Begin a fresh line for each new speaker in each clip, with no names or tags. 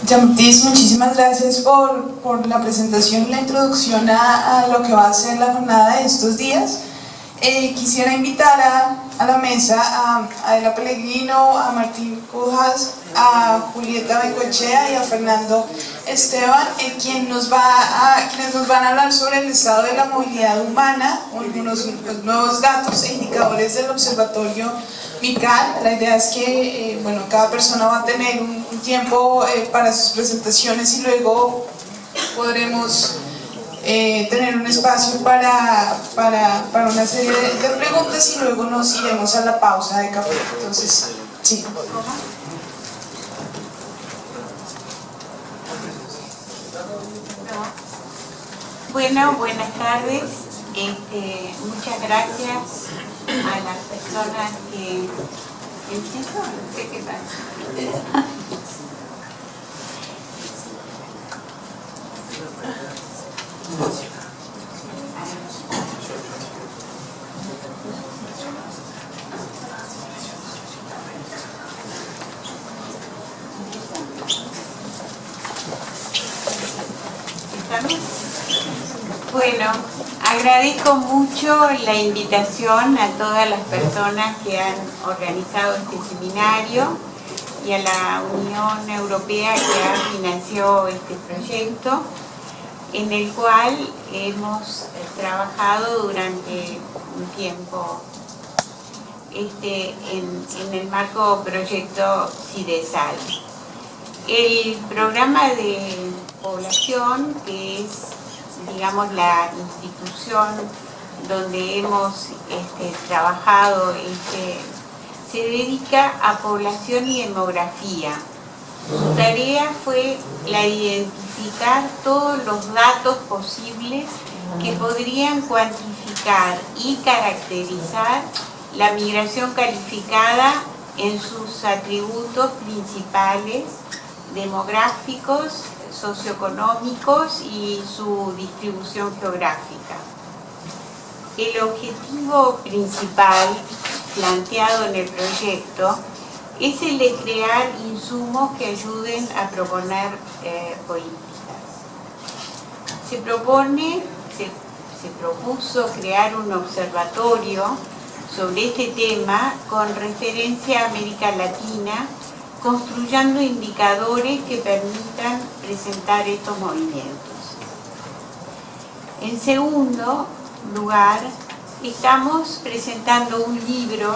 Jean-Baptiste, muchísimas gracias por la presentación y la introducción a lo que va a ser la jornada de estos días. Quisiera invitar a la mesa a Adela Pellegrino, a Martín Cujas, a Julieta Bengoechea y a Fernando Esteban, quienes nos van a hablar sobre el estado de la movilidad humana, algunos nuevos datos e indicadores del Observatorio MICAL. La idea es que cada persona va a tener un tiempo para sus presentaciones y luego podremos tener un espacio para una serie de preguntas y luego nos iremos a la pausa de café. Entonces, sí.
Bueno, buenas tardes. Muchas gracias a las personas que... No sé qué pasa. Bueno, agradezco mucho la invitación a todas las personas que han organizado este seminario y a la Unión Europea que ha financiado este proyecto, en el cual hemos trabajado durante un tiempo en el marco proyecto CIDESAL. El programa de población, que es, digamos, la institución donde hemos trabajado, se dedica a población y demografía. Su tarea fue la de identificar todos los datos posibles que podrían cuantificar y caracterizar la migración calificada en sus atributos principales demográficos, socioeconómicos y su distribución geográfica. El objetivo principal planteado en el proyecto es el de crear insumos que ayuden a proponer políticas. Se propuso crear un observatorio sobre este tema con referencia a América Latina, construyendo indicadores que permitan presentar estos movimientos. En segundo lugar, estamos presentando un libro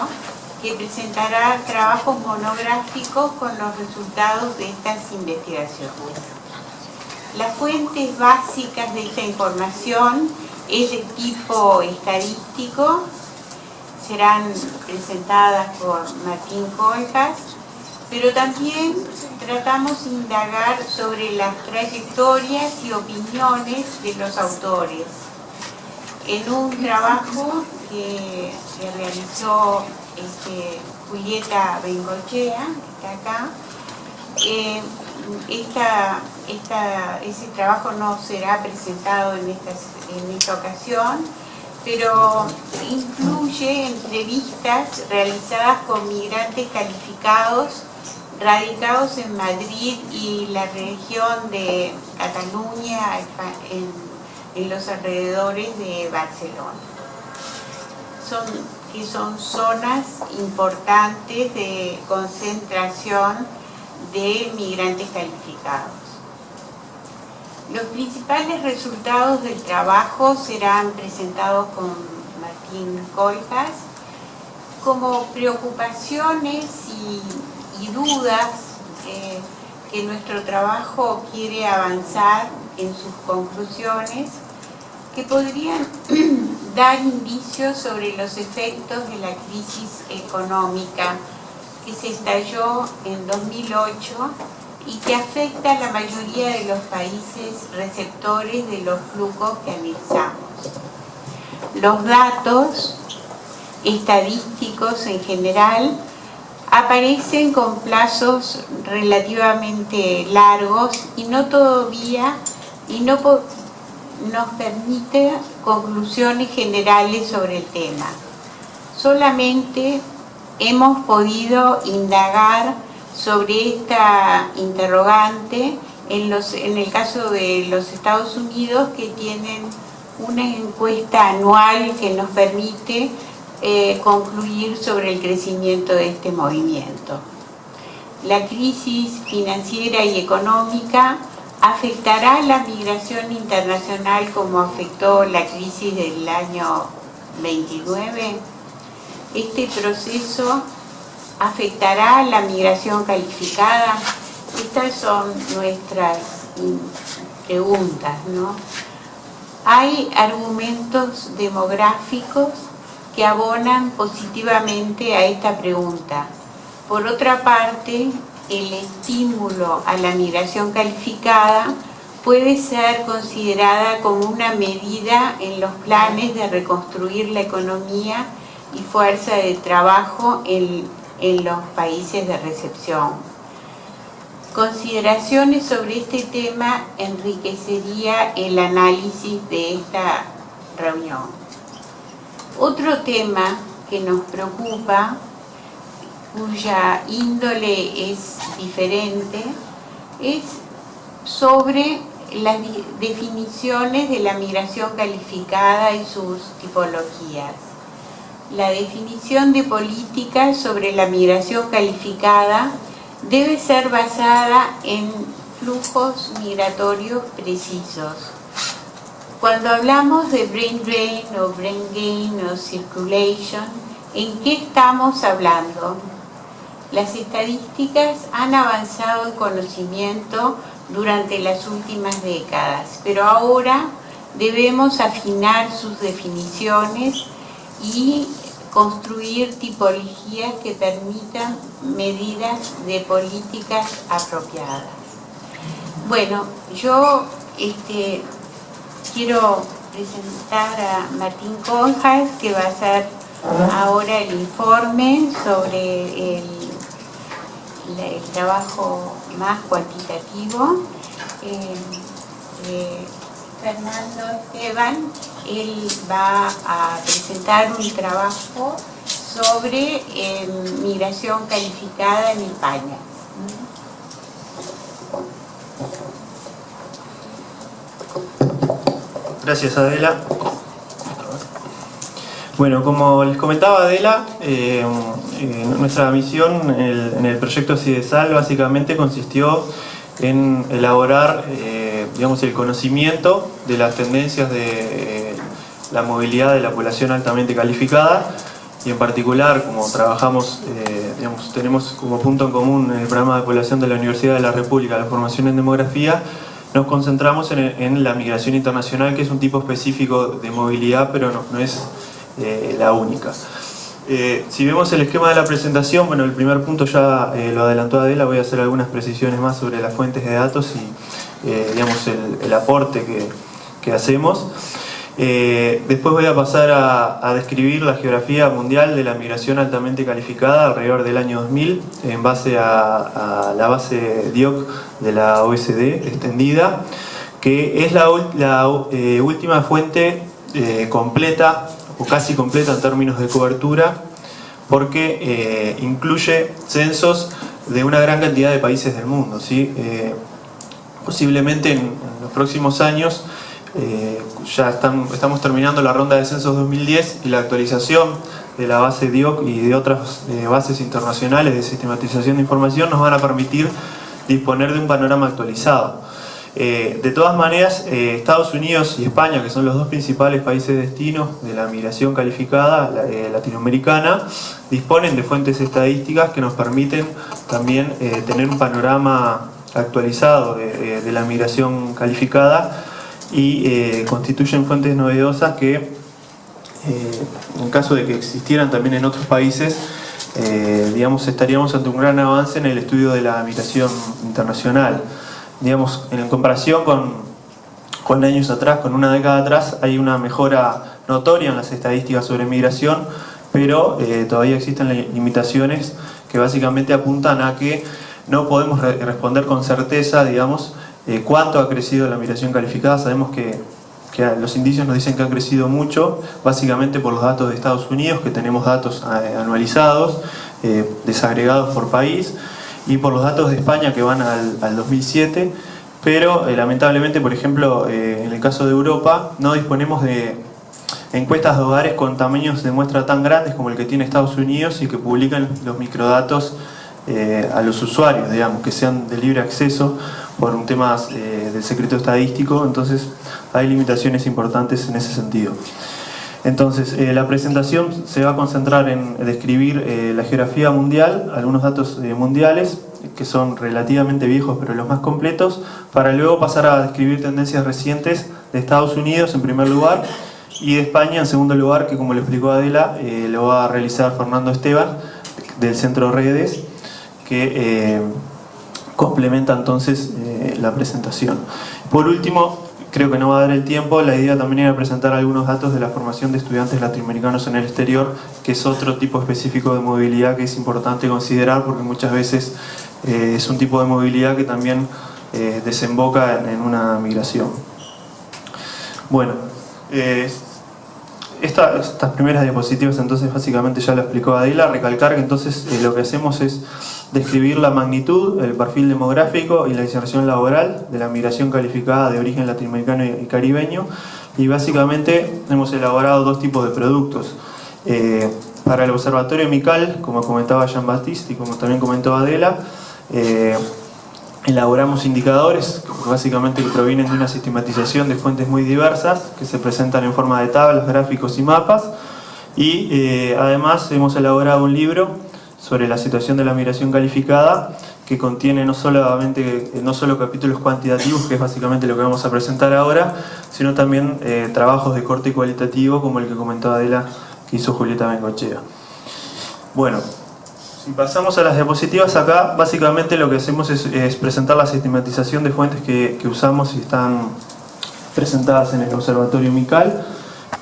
que presentará trabajos monográficos con los resultados de estas investigaciones. Las fuentes básicas de esta información es de tipo estadístico, serán presentadas por Martín Cujas, pero también tratamos de indagar sobre las trayectorias y opiniones de los autores. En un trabajo que realizó Julieta Bengoechea, que está acá, ese trabajo no será presentado en esta ocasión, pero incluye entrevistas realizadas con migrantes calificados radicados en Madrid y la región de Cataluña, en los alrededores de Barcelona. Son zonas importantes de concentración de migrantes calificados. Los principales resultados del trabajo serán presentados con Martín Cujas como preocupaciones y dudas que nuestro trabajo quiere avanzar en sus conclusiones, que podrían dar indicios sobre los efectos de la crisis económica que se estalló en 2008 y que afecta a la mayoría de los países receptores de los flujos que analizamos. Los datos estadísticos en general aparecen con plazos relativamente largos y no nos permite conclusiones generales sobre el tema. Solamente hemos podido indagar sobre esta interrogante en el caso de los Estados Unidos, que tienen una encuesta anual que nos permite concluir sobre el crecimiento de este movimiento. La crisis financiera y económica afectará la migración internacional como afectó la crisis del año 29. Este proceso afectará la migración calificada. Estas son nuestras preguntas, ¿no? Hay argumentos demográficos que abonan positivamente a esta pregunta. Por otra parte, el estímulo a la migración calificada puede ser considerada como una medida en los planes de reconstruir la economía y fuerza de trabajo en los países de recepción. Consideraciones sobre este tema enriquecería el análisis de esta reunión. Otro tema que nos preocupa, cuya índole es diferente, es sobre las definiciones de la migración calificada y sus tipologías. La definición de políticas sobre la migración calificada debe ser basada en flujos migratorios precisos. Cuando hablamos de brain drain o brain gain o circulation, ¿en qué estamos hablando? Las estadísticas han avanzado en conocimiento durante las últimas décadas, pero ahora debemos afinar sus definiciones y construir tipologías que permitan medidas de políticas apropiadas. Bueno, yo quiero presentar a Martín Conjas, que va a hacer ahora el informe sobre el trabajo más cuantitativo. Fernando Esteban, él va a presentar un trabajo sobre migración calificada en España.
Gracias, Adela. Bueno, como les comentaba Adela, nuestra misión en el proyecto CIDESAL básicamente consistió en elaborar digamos, el conocimiento de las tendencias de la movilidad de la población altamente calificada, y en particular, como trabajamos, digamos, tenemos como punto en común el programa de población de la Universidad de la República, la formación en demografía, nos concentramos en la migración internacional, que es un tipo específico de movilidad, pero no es la única. Si vemos el esquema de la presentación, bueno, el primer punto ya lo adelantó Adela, voy a hacer algunas precisiones más sobre las fuentes de datos y digamos el aporte que hacemos. Después voy a pasar a describir la geografía mundial de la migración altamente calificada alrededor del año 2000 en base a la base DIOC de la OECD extendida, que es la última fuente completa o casi completa en términos de cobertura, porque incluye censos de una gran cantidad de países del mundo, ¿sí? Posiblemente en los próximos años ya estamos terminando la ronda de censos 2010 y la actualización de la base DIOC y de otras bases internacionales de sistematización de información nos van a permitir disponer de un panorama actualizado. De todas maneras, Estados Unidos y España, que son los dos principales países de destino de la migración calificada latinoamericana, disponen de fuentes estadísticas que nos permiten también tener un panorama actualizado de la migración calificada y constituyen fuentes novedosas que, en caso de que existieran también en otros países, digamos, estaríamos ante un gran avance en el estudio de la migración internacional. Digamos, en comparación con años atrás, con una década atrás, hay una mejora notoria en las estadísticas sobre migración, pero todavía existen limitaciones que básicamente apuntan a que no podemos responder con certeza, digamos, cuánto ha crecido la migración calificada. Sabemos que los indicios nos dicen que ha crecido mucho, básicamente por los datos de Estados Unidos, que tenemos datos anualizados, desagregados por país. y por los datos de España que van al 2007, pero lamentablemente, por ejemplo, en el caso de Europa, no disponemos de encuestas de hogares con tamaños de muestra tan grandes como el que tiene Estados Unidos y que publican los microdatos a los usuarios, digamos, que sean de libre acceso por un tema del secreto estadístico. Entonces hay limitaciones importantes en ese sentido. Entonces la presentación se va a concentrar en describir la geografía mundial, algunos datos mundiales que son relativamente viejos pero los más completos, para luego pasar a describir tendencias recientes de Estados Unidos en primer lugar y de España en segundo lugar, que como le explicó Adela, lo va a realizar Fernando Esteban del Centro Redes, que complementa entonces la presentación. Por último, creo que no va a dar el tiempo, la idea también era presentar algunos datos de la formación de estudiantes latinoamericanos en el exterior, que es otro tipo específico de movilidad que es importante considerar, porque muchas veces es un tipo de movilidad que también desemboca en una migración. Bueno, estas primeras diapositivas entonces básicamente ya lo explicó Adela. Recalcar que entonces lo que hacemos es describir la magnitud, el perfil demográfico y la inserción laboral de la migración calificada de origen latinoamericano y caribeño, y básicamente hemos elaborado dos tipos de productos. Para el Observatorio MICAL, como comentaba Jean-Baptiste y como también comentó Adela, elaboramos indicadores que básicamente provienen de una sistematización de fuentes muy diversas que se presentan en forma de tablas, gráficos y mapas, y además hemos elaborado un libro sobre la situación de la migración calificada que contiene no solo capítulos cuantitativos, que es básicamente lo que vamos a presentar ahora, sino también trabajos de corte cualitativo como el que comentó Adela, que hizo Julieta Bengochea. Bueno, si pasamos a las diapositivas, acá básicamente lo que hacemos es presentar la sistematización de fuentes que usamos y están presentadas en el Observatorio MICAL,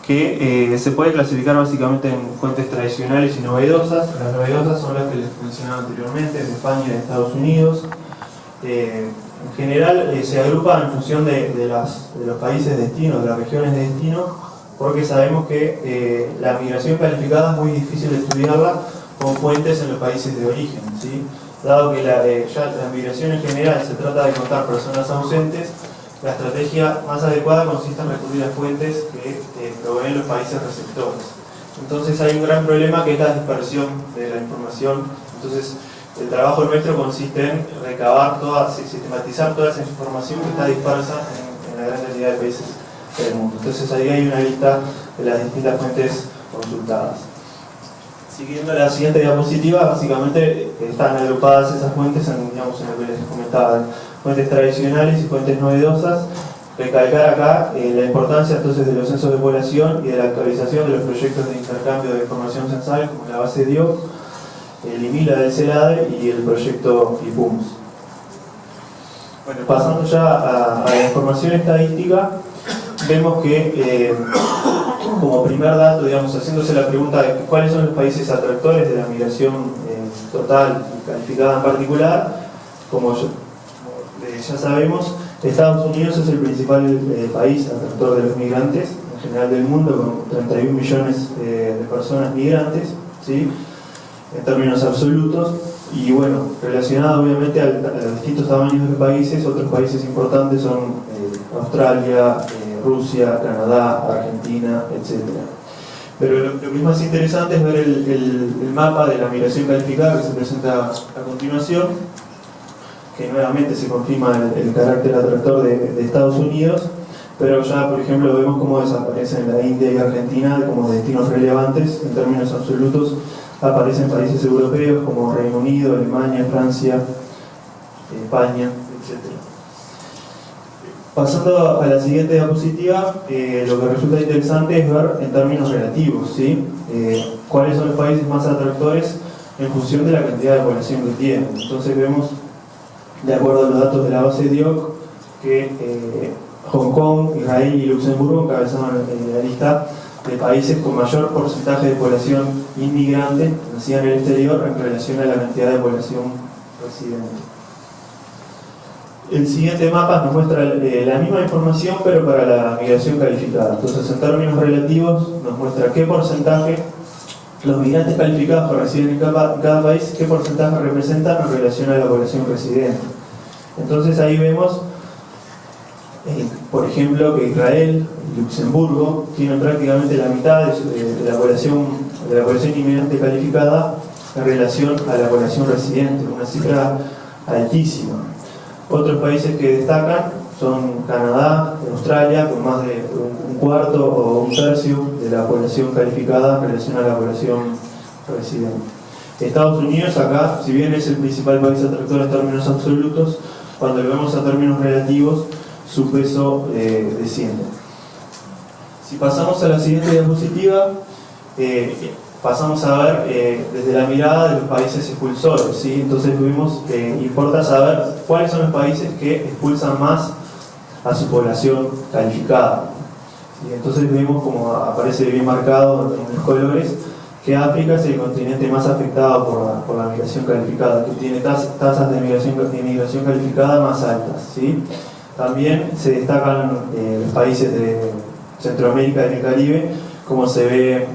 que se puede clasificar básicamente en fuentes tradicionales y novedosas. Las novedosas son las que les mencionaba anteriormente, de España y de Estados Unidos. En general se agrupan en función de los países de destino, de las regiones de destino, porque sabemos que la migración calificada es muy difícil de estudiarla con fuentes en los países de origen, ¿sí? Dado que la migración en general se trata de contar personas ausentes, la estrategia más adecuada consiste en recurrir a fuentes que proveen los países receptores. Entonces hay un gran problema que es la dispersión de la información. Entonces el trabajo nuestro consiste en recabar sistematizar toda esa información que está dispersa en la gran cantidad de países del mundo. Entonces ahí hay una lista de las distintas fuentes consultadas. Siguiendo la siguiente diapositiva, básicamente están agrupadas esas fuentes en lo que les comentaba, fuentes tradicionales y fuentes novedosas. Recalcar acá la importancia entonces de los censos de población y de la actualización de los proyectos de intercambio de información censal, como la base DIOC, el IMILA del CELADE y el proyecto IPUMS. Bueno, pasando ya a la información estadística, vemos que como primer dato, haciéndose la pregunta de cuáles son los países atractores de la migración total y calificada en particular, como ya sabemos, Estados Unidos es el principal país atractor de los migrantes, en general del mundo, con 31 millones de personas migrantes, ¿sí? En términos absolutos. Y bueno, relacionado obviamente a los distintos tamaños de los países, otros países importantes son Australia, Rusia, Canadá, Argentina, etc. Pero lo que es más interesante es ver el mapa de la migración calificada que se presenta a continuación, que nuevamente se confirma el carácter atractor de Estados Unidos, pero ya por ejemplo vemos cómo desaparecen la India y Argentina como destinos relevantes en términos absolutos. Aparecen países europeos como Reino Unido, Alemania, Francia, España, etc. Pasando a la siguiente diapositiva, lo que resulta interesante es ver en términos relativos, ¿sí? Cuáles son los países más atractores en función de la cantidad de población que tienen. Entonces vemos, de acuerdo a los datos de la base DIOC, que Hong Kong, Israel y Luxemburgo encabezaron la lista de países con mayor porcentaje de población inmigrante nacida en el exterior en relación a la cantidad de población residente. El siguiente mapa nos muestra la misma información pero para la migración calificada. Entonces en términos relativos nos muestra qué porcentaje los migrantes calificados que residen en cada país, qué porcentaje representan en relación a la población residente. Entonces ahí vemos, por ejemplo, que Israel y Luxemburgo tienen prácticamente la mitad de la población inmigrante calificada en relación a la población residente, una cifra altísima. Otros países que destacan son Canadá, Australia, con más de un cuarto o un tercio de la población calificada en relación a la población residente. Estados Unidos acá, si bien es el principal país atractor en términos absolutos, cuando lo vemos a términos relativos, su peso desciende. Si pasamos a la siguiente diapositiva, pasamos a ver desde la mirada de los países expulsores, ¿sí? Entonces importa saber cuáles son los países que expulsan más a su población calificada. Y entonces vemos, como aparece bien marcado en los colores, que África es el continente más afectado por la migración calificada, que tiene tasas de migración calificada más altas, ¿sí? También se destacan los países de Centroamérica y el Caribe, como se ve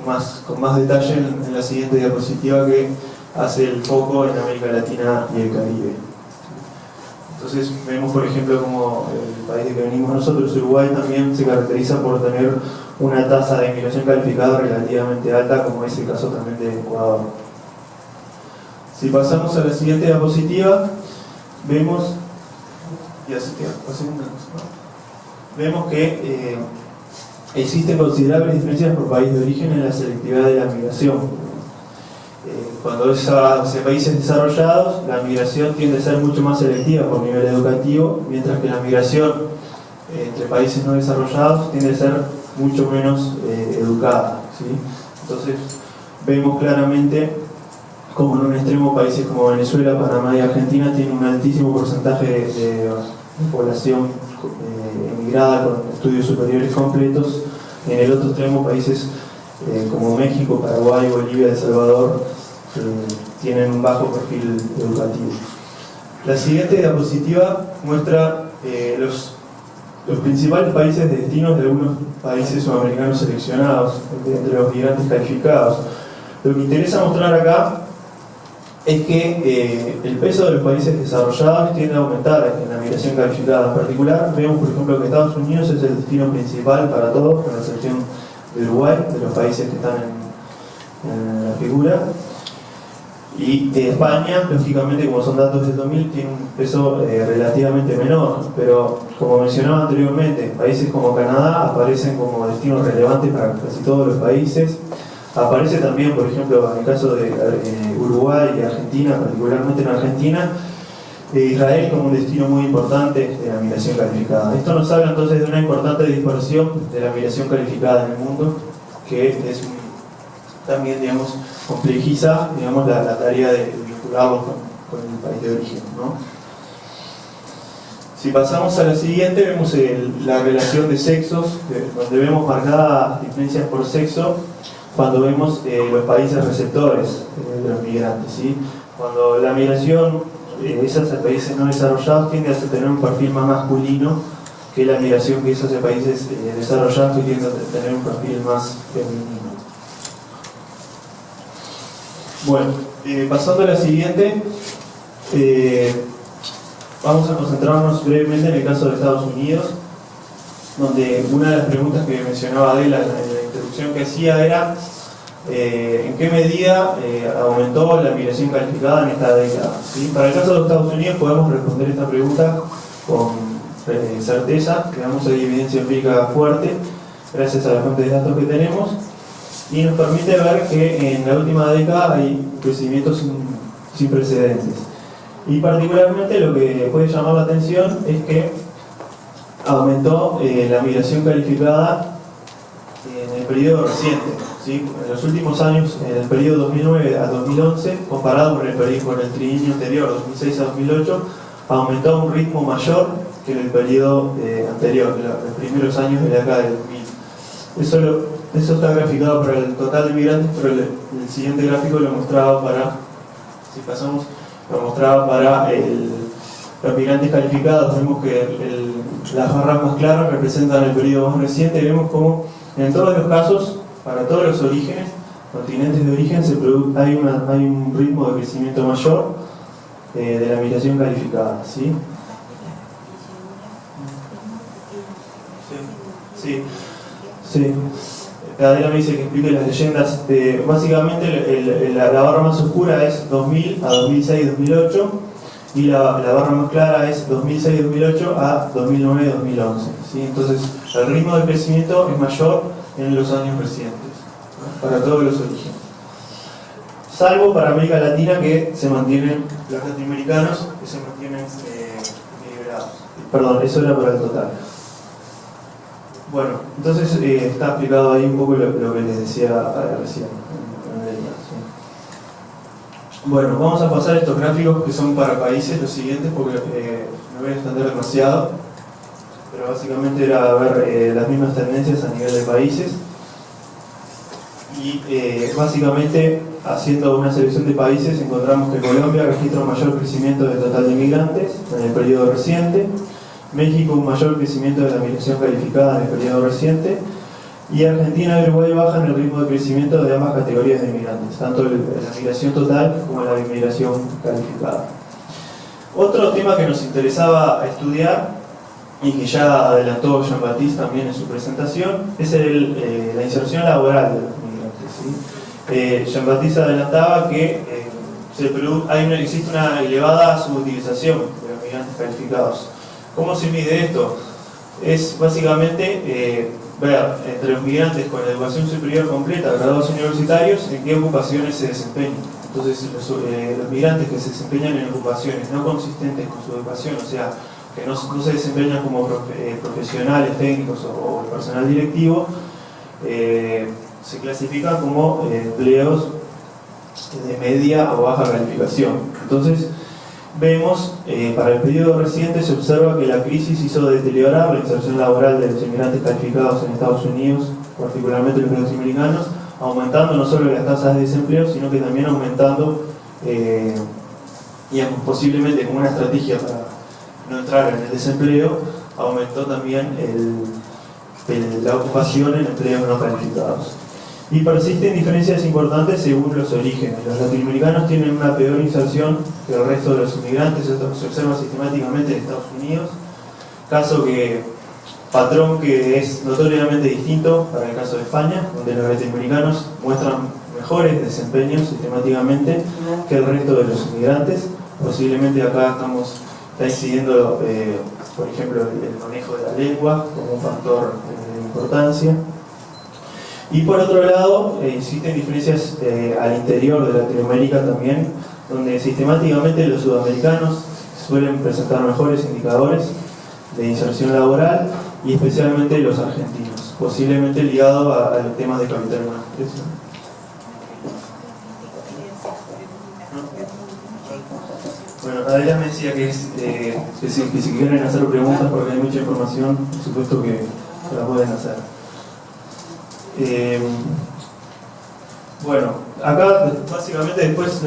con más detalle en la siguiente diapositiva, que hace el foco en América Latina y el Caribe. Entonces vemos, por ejemplo, como el país de que venimos nosotros, Uruguay, también se caracteriza por tener una tasa de inmigración calificada relativamente alta, como es el caso también de Ecuador. Si pasamos a la siguiente diapositiva, vemos que existen considerables diferencias por país de origen en la selectividad de la migración. Cuando es hacia países desarrollados, la migración tiende a ser mucho más selectiva por nivel educativo, mientras que la migración entre países no desarrollados tiende a ser mucho menos educada, ¿sí? Entonces vemos claramente como en un extremo países como Venezuela, Panamá y Argentina tienen un altísimo porcentaje de población emigrada con estudios superiores completos. En el otro extremo, países como México, Paraguay, Bolivia, El Salvador tienen un bajo perfil educativo. La siguiente diapositiva muestra los principales países de destinos de algunos países sudamericanos seleccionados entre los migrantes calificados. Lo que interesa mostrar acá es que el peso de los países desarrollados tiende a aumentar en la migración calificada. En particular, vemos por ejemplo que Estados Unidos es el destino principal para todos, con la excepción de Uruguay, de los países que están en la figura. Y España, lógicamente, como son datos del 2000, tiene un peso relativamente menor, pero como mencionaba anteriormente, países como Canadá aparecen como destinos relevantes para casi todos los países. Aparece también, por ejemplo, en el caso de Uruguay y Argentina, particularmente en Argentina, Israel como un destino muy importante de la migración calificada. Esto nos habla entonces de una importante dispersión de la migración calificada en el mundo, que también, digamos, complejiza, digamos, la tarea de vincularlos con el país de origen, ¿no? Si pasamos a la siguiente, vemos la relación de sexos, donde vemos marcadas diferencias por sexo cuando vemos los países receptores de los migrantes, ¿sí? Cuando la migración es hacia países no desarrollados, tiende a tener un perfil más masculino que la migración que es hacia países desarrollados, que tiende a tener un perfil más femenino. Bueno, pasando a la siguiente, vamos a concentrarnos brevemente en el caso de Estados Unidos, donde una de las preguntas que mencionaba Adela en la introducción que hacía era ¿en qué medida aumentó la migración calificada en esta década? ¿Sí? Para el caso de Estados Unidos podemos responder esta pregunta con certeza, digamos, hay evidencia empírica fuerte gracias a la fuente de datos que tenemos, y nos permite ver que en la última década hay crecimientos sin precedentes. Y particularmente lo que puede llamar la atención es que aumentó la migración calificada en el periodo reciente, ¿sí? En los últimos años, en el periodo 2009 a 2011, comparado con el trienio anterior, 2006 a 2008, aumentó a un ritmo mayor que en el periodo anterior, los primeros años de la década del 2000. Eso está graficado para el total de migrantes, pero el siguiente gráfico lo mostraba para, si pasamos, lo mostraba para los migrantes calificados. Vemos que las barras más claras representan el periodo más reciente, y vemos como en todos los casos, para todos los orígenes, continentes de origen hay un ritmo de crecimiento mayor de la migración calificada, ¿sí? Sí. Adela me dice que explique las leyendas. Básicamente la barra más oscura es 2000 a 2006-2008 y la barra más clara es 2006-2008 a 2009-2011, ¿sí? Entonces el ritmo de crecimiento es mayor en los años recientes, ¿no? Para todos los orígenes, salvo para América Latina, que se mantienen, los latinoamericanos que se mantienen liberados. Perdón, eso era para el total. Bueno, entonces está explicado ahí un poco lo que les decía recién. Bueno, vamos a pasar estos gráficos que son para países, los siguientes, porque me voy a extender demasiado, pero básicamente era ver las mismas tendencias a nivel de países y básicamente haciendo una selección de países encontramos que Colombia registra un mayor crecimiento del total de inmigrantes en el periodo reciente, México un mayor crecimiento de la migración calificada en el periodo reciente, y Argentina y Uruguay bajan el ritmo de crecimiento de ambas categorías de inmigrantes, tanto la migración total como la inmigración calificada. Otro tema que nos interesaba estudiar, y que ya adelantó Jean-Baptiste también en su presentación, es la inserción laboral de los migrantes, ¿sí? Jean-Baptiste adelantaba que existe una elevada subutilización de los migrantes calificados. ¿Cómo se mide esto? Es básicamente ver entre los migrantes con educación superior completa, graduados universitarios, en qué ocupaciones se desempeñan. Entonces, los migrantes que se desempeñan en ocupaciones no consistentes con su educación, o sea, que no se desempeñan como profesionales, técnicos o personal directivo, se clasifican como empleos de media o baja calificación. Entonces, vemos, para el periodo reciente se observa que la crisis hizo deteriorar la inserción laboral de los inmigrantes calificados en Estados Unidos, particularmente los norteamericanos, aumentando no solo las tasas de desempleo, sino que también aumentando, posiblemente como una estrategia para no entrar en el desempleo, aumentó también la ocupación en empleos no calificados. Y persisten diferencias importantes según los orígenes. Los latinoamericanos tienen una peor inserción que el resto de los inmigrantes. Esto se observa sistemáticamente en Estados Unidos, patrón que es notoriamente distinto para el caso de España, donde los latinoamericanos muestran mejores desempeños sistemáticamente que el resto de los inmigrantes. Posiblemente acá está incidiendo, por ejemplo, el manejo de la lengua como un factor de importancia. Y por otro lado, existen diferencias al interior de Latinoamérica también, donde sistemáticamente los sudamericanos suelen presentar mejores indicadores de inserción laboral, y especialmente los argentinos, posiblemente ligado a los temas de capital humano. Bueno, Adela me decía que si quieren hacer preguntas porque hay mucha información, por supuesto que la pueden hacer. Bueno, acá básicamente después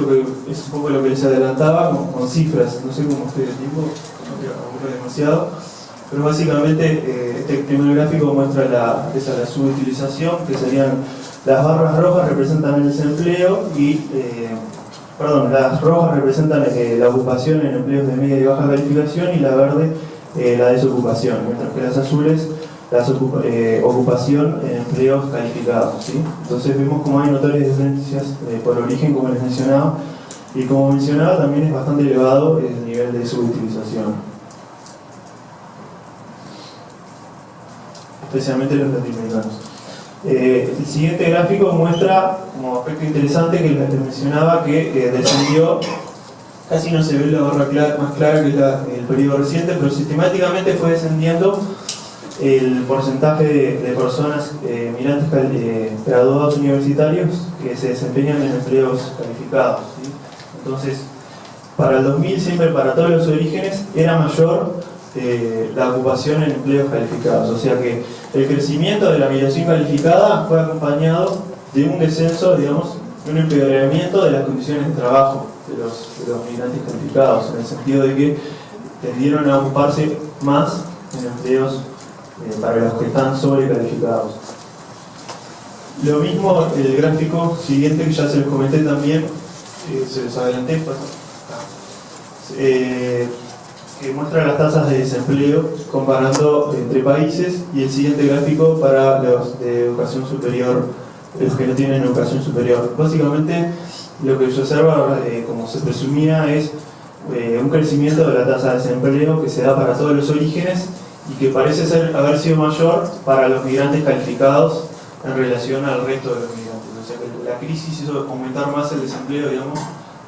es un poco lo que les adelantaba con cifras, no sé cómo estoy de tiempo, no quiero aburrir demasiado, pero básicamente este primer gráfico muestra la subutilización, que serían las barras rojas representan el desempleo y las rojas representan la ocupación en empleos de media y baja calificación, y la verde la desocupación, mientras que las azules la ocupación en empleos calificados, ¿sí? Entonces vemos como hay notorias diferencias por origen, como les mencionaba, y como mencionaba también es bastante elevado el nivel de subutilización, especialmente los latinoamericanos. El siguiente gráfico muestra como aspecto interesante que les mencionaba que descendió, casi no se ve la barra más clara que es el periodo reciente, pero sistemáticamente fue descendiendo el porcentaje de personas migrantes graduados universitarios que se desempeñan en empleos calificados, ¿sí? Entonces, para el 2000, siempre para todos los orígenes, era mayor la ocupación en empleos calificados. O sea que el crecimiento de la migración calificada fue acompañado de un descenso, digamos, de un empeoramiento de las condiciones de trabajo de los migrantes calificados, en el sentido de que tendieron a ocuparse más en empleos para los que están sobrecalificados. Lo mismo el gráfico siguiente, que ya se los comenté también, se los adelanté, que muestra las tasas de desempleo comparando entre países, y el siguiente gráfico para los de educación superior, los que no tienen educación superior. Básicamente lo que se observa, como se presumía, es un crecimiento de la tasa de desempleo que se da para todos los orígenes y que parece haber sido mayor para los migrantes calificados en relación al resto de los migrantes. O sea que la crisis hizo aumentar más el desempleo, digamos,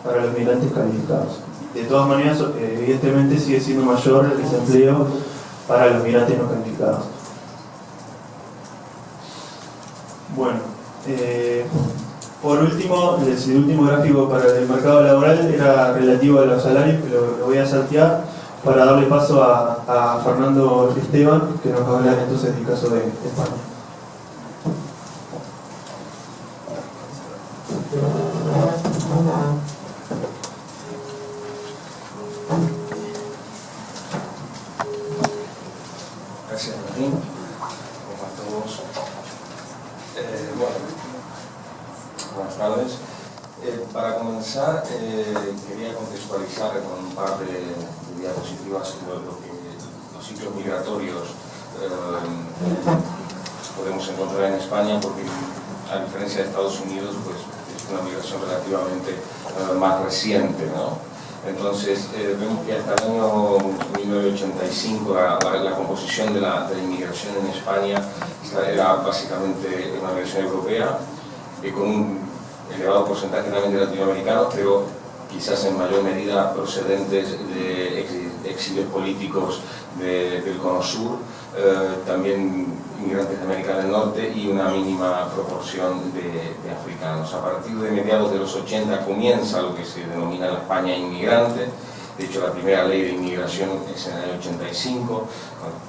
para los migrantes calificados. De todas maneras, evidentemente sigue siendo mayor el desempleo para los migrantes no calificados. Bueno, por último, el último gráfico para el mercado laboral era relativo a los salarios, que lo voy a saltear para darle paso a Fernando Esteban, que nos va a hablar entonces del caso de España.
Gracias, Martín. Hola a todos. Buenas tardes. Para comenzar, quería contextualizar con un par de diapositivas los ciclos migratorios podemos encontrar en España, porque a diferencia de Estados Unidos, pues es una migración relativamente más reciente, ¿no? Entonces, vemos que hasta el año 1985 la composición de la inmigración en España era básicamente una migración europea, con un elevado porcentaje también de latinoamericanos, pero quizás en mayor medida procedentes de exilios políticos del Cono Sur, también inmigrantes de América del Norte y una mínima proporción de africanos. A partir de mediados de los 80 comienza lo que se denomina la España inmigrante. De hecho, la primera ley de inmigración es en el año 85,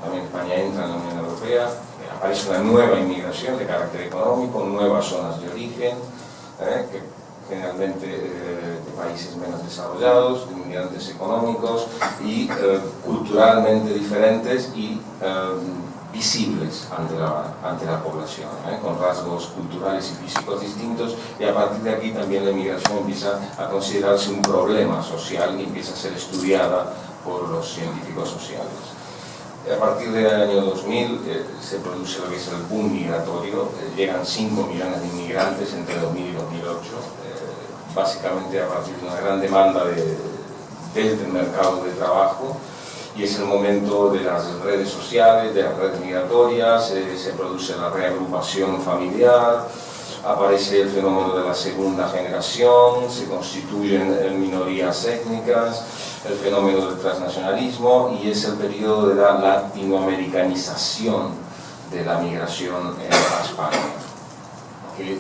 también España entra en la Unión Europea, aparece una nueva inmigración de carácter económico, nuevas zonas de origen, que generalmente de países menos desarrollados, de inmigrantes económicos y culturalmente diferentes y visibles ante la población, con rasgos culturales y físicos distintos, y a partir de aquí también la inmigración empieza a considerarse un problema social y empieza a ser estudiada por los científicos sociales. A partir del año 2000 se produce lo que es el boom migratorio, llegan 5 millones de inmigrantes entre 2000 y 2008, básicamente a partir de una gran demanda del mercado de trabajo, y es el momento de las redes sociales, de las redes migratorias, se produce la reagrupación familiar, aparece el fenómeno de la segunda generación, se constituyen minorías étnicas, el fenómeno del transnacionalismo, y es el periodo de la latinoamericanización de la migración a España, que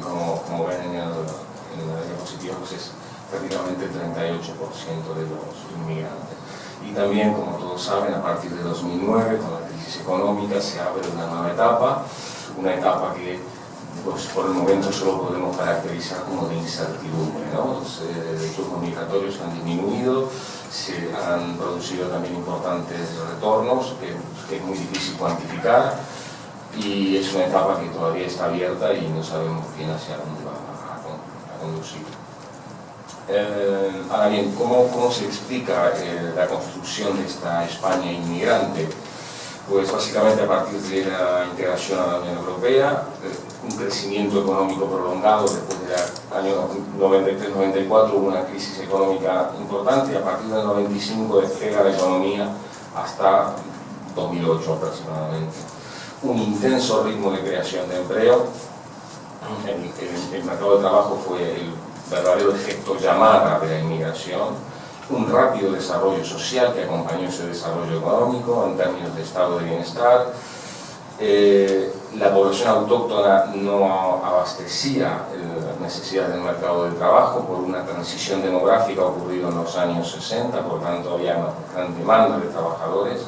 como ven en la diapositiva, pues es prácticamente el 38% de los inmigrantes. Y también, como todos saben, a partir de 2009, con la crisis económica, se abre una nueva etapa, que pues, por el momento solo podemos caracterizar como de incertidumbre, ¿no? Los flujos migratorios han disminuido, se han producido también importantes retornos que es muy difícil cuantificar, y es una etapa que todavía está abierta y no sabemos bien hacia dónde va a conducir. Ahora bien, ¿cómo se explica la construcción de esta España inmigrante? Pues básicamente a partir de la integración a la Unión Europea, un crecimiento económico prolongado. Después del año 93-94 hubo una crisis económica importante, y a partir del 95 despega la economía hasta 2008 aproximadamente. Un intenso ritmo de creación de empleo. El mercado de trabajo fue el verdadero efecto llamada de la inmigración. Un rápido desarrollo social que acompañó ese desarrollo económico en términos de estado de bienestar. La población autóctona no abastecía las necesidades del mercado de trabajo por una transición demográfica ocurrida en los años 60, por tanto había una gran demanda de trabajadores,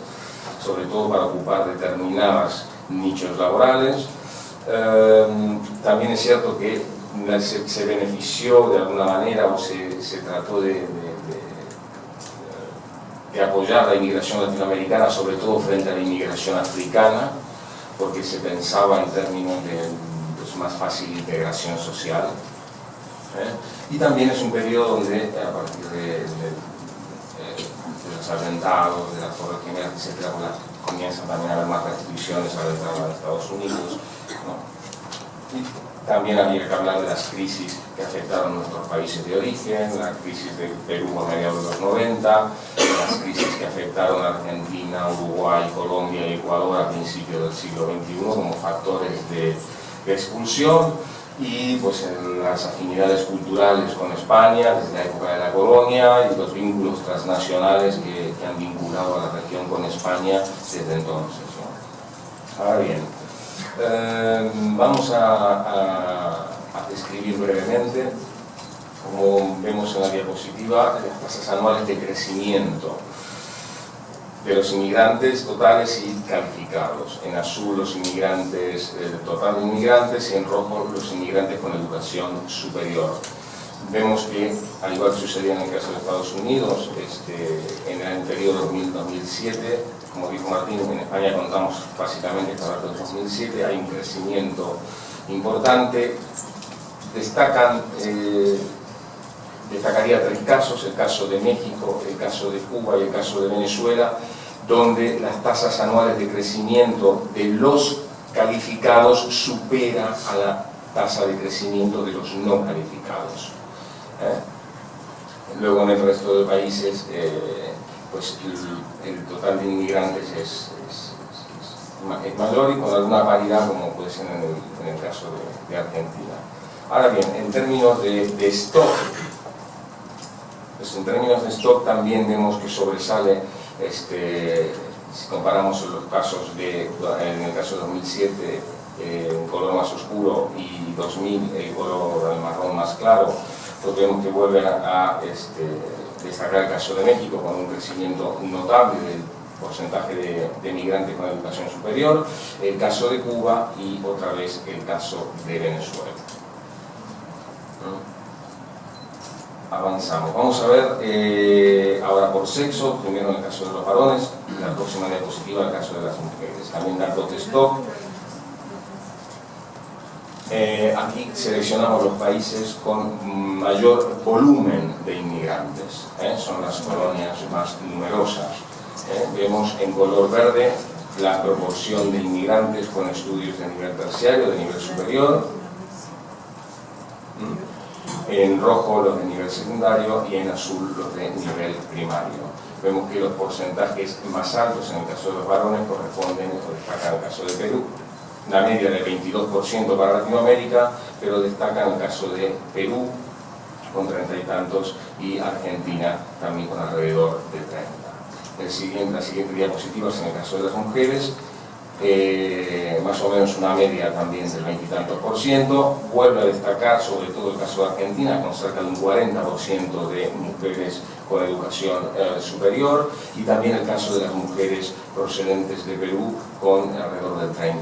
sobre todo para ocupar determinados nichos laborales. También es cierto que se benefició de alguna manera, o se trató de apoyar la inmigración latinoamericana, sobre todo frente a la inmigración africana, porque se pensaba en términos de pues, más fácil integración social. Y también es un periodo donde, a partir de los atentados, de las torres gemelas, etc., comienzan también a haber más restricciones a la entrada de Estados Unidos, ¿no? Y también había que hablar de las crisis que afectaron a nuestros países de origen, la crisis de Perú a mediados de los 90, las crisis que afectaron a Argentina, Uruguay, Colombia y Ecuador a principios del siglo XXI como factores de expulsión, y pues las afinidades culturales con España desde la época de la colonia y los vínculos transnacionales que han vinculado a la región con España desde entonces, ¿no? Ahora bien, vamos a describir brevemente, como vemos en la diapositiva, las tasas anuales de crecimiento de los inmigrantes totales y calificados. En azul los inmigrantes, el total de inmigrantes, y en rojo los inmigrantes con educación superior. Vemos que, al igual que sucedía en el caso de Estados Unidos, en el periodo 2000-2007, como dijo Martín, en España contamos básicamente hasta el 2007, hay un crecimiento importante. Destacaría tres casos: el caso de México, el caso de Cuba y el caso de Venezuela, donde las tasas anuales de crecimiento de los calificados supera a la tasa de crecimiento de los no calificados. Luego en el resto de países, pues el total de inmigrantes es mayor y con alguna paridad, como puede ser en el caso de Argentina. Ahora bien, en términos de stock, pues en términos de stock también vemos que sobresale, si comparamos los casos en el caso de 2007, en color más oscuro, y 2000, el color marrón más claro, pues vemos que vuelve a destacar el caso de México con un crecimiento notable del porcentaje de migrantes con educación superior, el caso de Cuba y otra vez el caso de Venezuela. Avanzamos. Vamos a ver ahora por sexo, primero en el caso de los varones, la próxima diapositiva el caso de las mujeres. También datos de stock. Aquí seleccionamos los países con mayor volumen de inmigrantes, son las colonias más numerosas. Vemos en color verde la proporción de inmigrantes con estudios de nivel terciario, de nivel superior, en rojo los de nivel secundario y en azul los de nivel primario. Vemos que los porcentajes más altos en el caso de los varones corresponden, o destacan el caso de Perú, una media de 22% para Latinoamérica, pero destaca en el caso de Perú con 30 y tantos y Argentina también con alrededor de 30. La siguiente diapositiva es en el caso de las mujeres, más o menos una media también del 20 y tantos %. Vuelve a destacar sobre todo el caso de Argentina con cerca de un 40% de mujeres con educación superior, y también el caso de las mujeres procedentes de Perú con alrededor del 30%.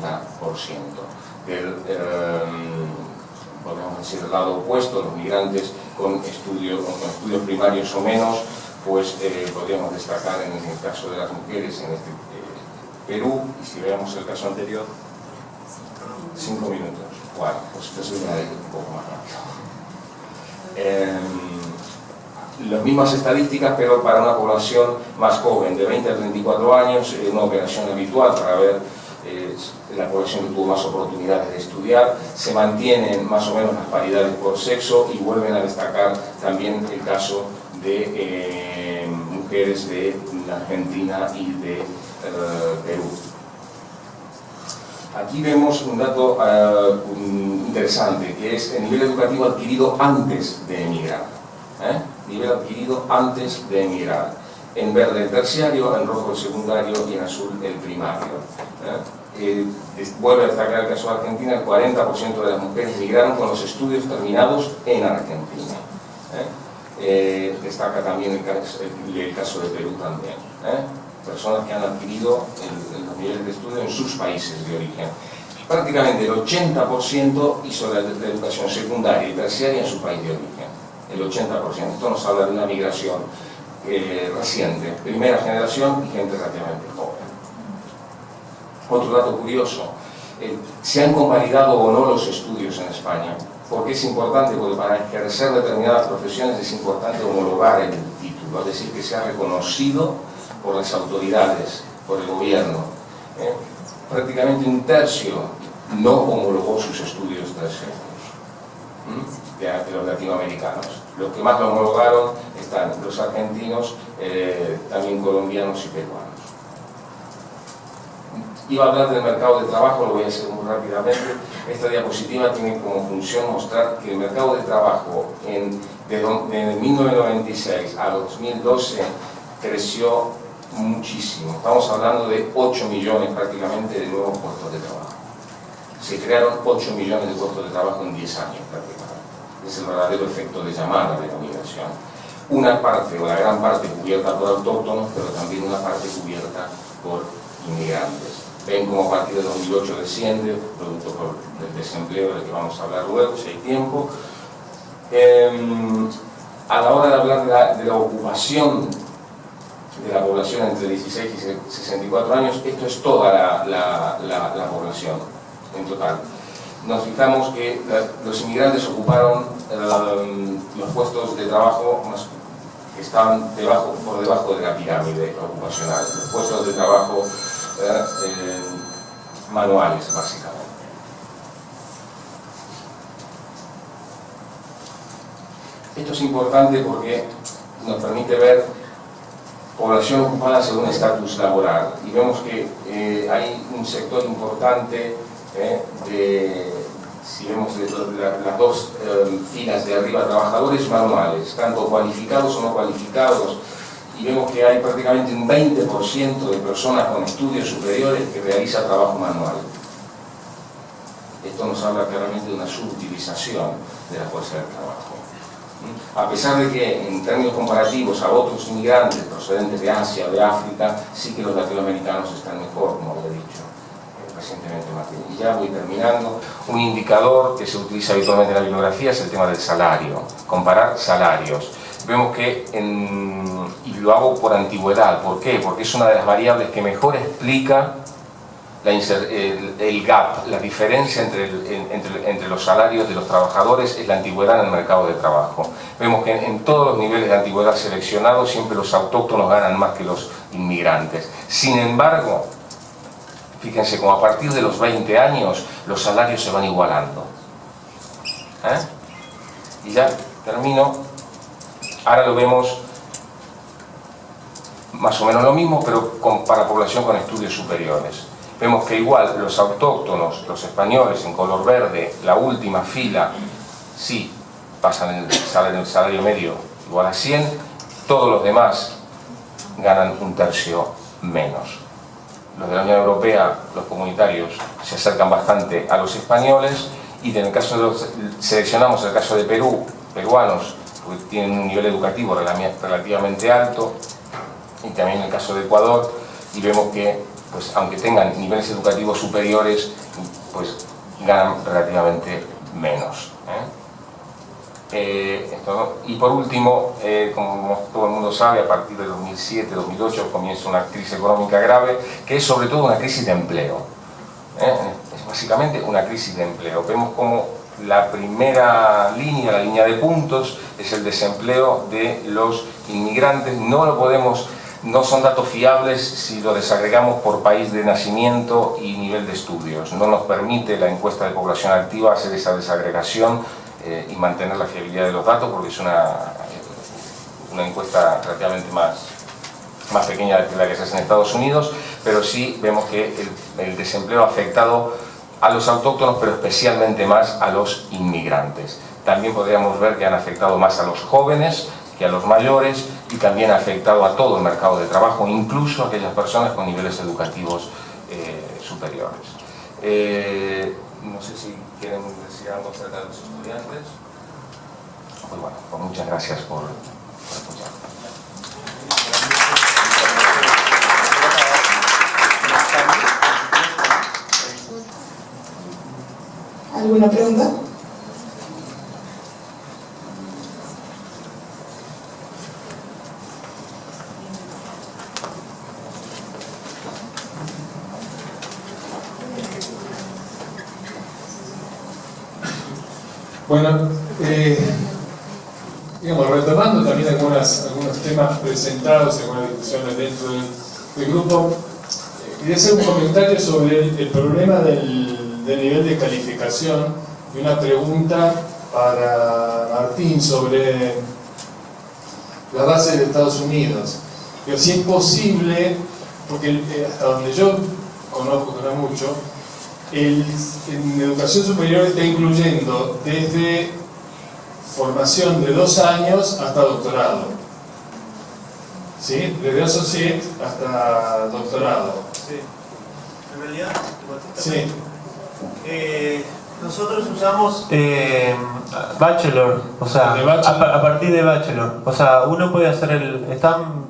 Podemos decir el lado opuesto, los migrantes con estudios primarios o menos, pues podríamos destacar en el caso de las mujeres en Perú, y si veamos el caso anterior, 5 minutos. Bueno, pues esto es un poco más rápido. Las mismas estadísticas, pero para una población más joven, de 20 a 34 años, una operación habitual para ver la población que tuvo más oportunidades de estudiar. Se mantienen más o menos las paridades por sexo y vuelven a destacar también el caso de mujeres de Argentina y de Perú. Aquí vemos un dato interesante, que es el nivel educativo adquirido antes de emigrar. Nivel adquirido antes de emigrar. En verde el terciario, en rojo el secundario y en azul el primario. Vuelve a destacar el caso de Argentina: el 40% de las mujeres migraron con los estudios terminados en Argentina. Destaca también el caso de Perú también. Personas que han adquirido los niveles de estudio en sus países de origen. Prácticamente el 80% hizo la educación secundaria y terciaria en su país de origen. El 80%. Esto nos habla de una migración reciente, primera generación y gente relativamente joven. Otro dato curioso, ¿se han convalidado o no los estudios en España? Porque es importante, porque para ejercer determinadas profesiones es importante homologar el título, es decir, que sea reconocido por las autoridades, por el gobierno. Prácticamente un tercio no homologó sus estudios terciarios de los latinoamericanos. Los que más lo homologaron están los argentinos, también colombianos y peruanos. Iba a hablar del mercado de trabajo, lo voy a hacer muy rápidamente. Esta diapositiva tiene como función mostrar que el mercado de trabajo de 1996 a 2012 creció muchísimo. Estamos hablando de 8 millones prácticamente de nuevos puestos de trabajo. Se crearon 8 millones de puestos de trabajo en 10 años prácticamente. Es el verdadero efecto de llamada de la migración. Una parte, o la gran parte, cubierta por autóctonos, pero también una parte cubierta por inmigrantes. Ven como a partir de 2008 desciende, producto del desempleo del que vamos a hablar luego, si hay tiempo. A la hora de hablar de la ocupación de la población entre 16 y 64 años, esto es toda la población en total. Nos fijamos que los inmigrantes ocuparon los puestos de trabajo que estaban por debajo de la pirámide ocupacional, los puestos de trabajo manuales, básicamente. Esto es importante porque nos permite ver población ocupada según estatus laboral, y vemos que hay un sector importante si vemos las dos filas de arriba, trabajadores manuales, tanto cualificados o no cualificados, y vemos que hay prácticamente un 20% de personas con estudios superiores que realiza trabajo manual. Esto nos habla claramente de una subutilización de la fuerza del trabajo. A pesar de que, en términos comparativos a otros inmigrantes procedentes de Asia o de África, sí que los latinoamericanos están mejor, como lo he dicho recientemente, Martín. Y ya voy terminando. Un indicador que se utiliza habitualmente en la bibliografía es el tema del salario, comparar salarios. Vemos que, y lo hago por antigüedad, ¿por qué? Porque es una de las variables que mejor explica el gap, la diferencia entre los salarios de los trabajadores, es la antigüedad en el mercado de trabajo. Vemos que en todos los niveles de antigüedad seleccionados siempre los autóctonos ganan más que los inmigrantes. Sin embargo, fíjense, como a partir de los 20 años los salarios se van igualando. Y ya termino. Ahora lo vemos más o menos lo mismo, pero para población con estudios superiores. Vemos que igual los autóctonos, los españoles en color verde, la última fila, sí pasan el salario medio igual a 100, todos los demás ganan un tercio menos. Los de la Unión Europea, los comunitarios, se acercan bastante a los españoles, y en el caso seleccionamos el caso de Perú, peruanos, porque tienen un nivel educativo relativamente alto, y también en el caso de Ecuador, y vemos que, pues, aunque tengan niveles educativos superiores, pues ganan relativamente menos. Y por último, como todo el mundo sabe, a partir de 2007-2008 comienza una crisis económica grave, que es sobre todo una crisis de empleo. Es básicamente una crisis de empleo. Vemos como la primera línea, la línea de puntos, es el desempleo de los inmigrantes. No son datos fiables si lo desagregamos por país de nacimiento y nivel de estudios. No nos permite la encuesta de población activa hacer esa desagregación y mantener la fiabilidad de los datos, porque es una encuesta relativamente más pequeña que la que se hace en Estados Unidos, pero sí vemos que el desempleo ha afectado a los autóctonos, pero especialmente más a los inmigrantes. También podríamos ver que han afectado más a los jóvenes que a los mayores, y también ha afectado a todo el mercado de trabajo, incluso a aquellas personas con niveles educativos superiores. No sé si quieren decir algo acerca de los estudiantes. Pues bueno, pues muchas gracias por escuchar.
¿Alguna pregunta?
Bueno, digamos, retomando también algunos temas presentados en algunas discusiones dentro del grupo, quería hacer un comentario sobre el problema del nivel de calificación y una pregunta para Martín sobre la base de Estados Unidos. Pero si es posible, porque hasta donde yo conozco, que no mucho, en educación superior está incluyendo desde formación de 2 años hasta doctorado. ¿Sí? Desde associate hasta doctorado.
Sí. En realidad,
Sí.
Nosotros usamos bachelor, o sea,
De bachelor.
a partir de bachelor. O sea, uno puede hacer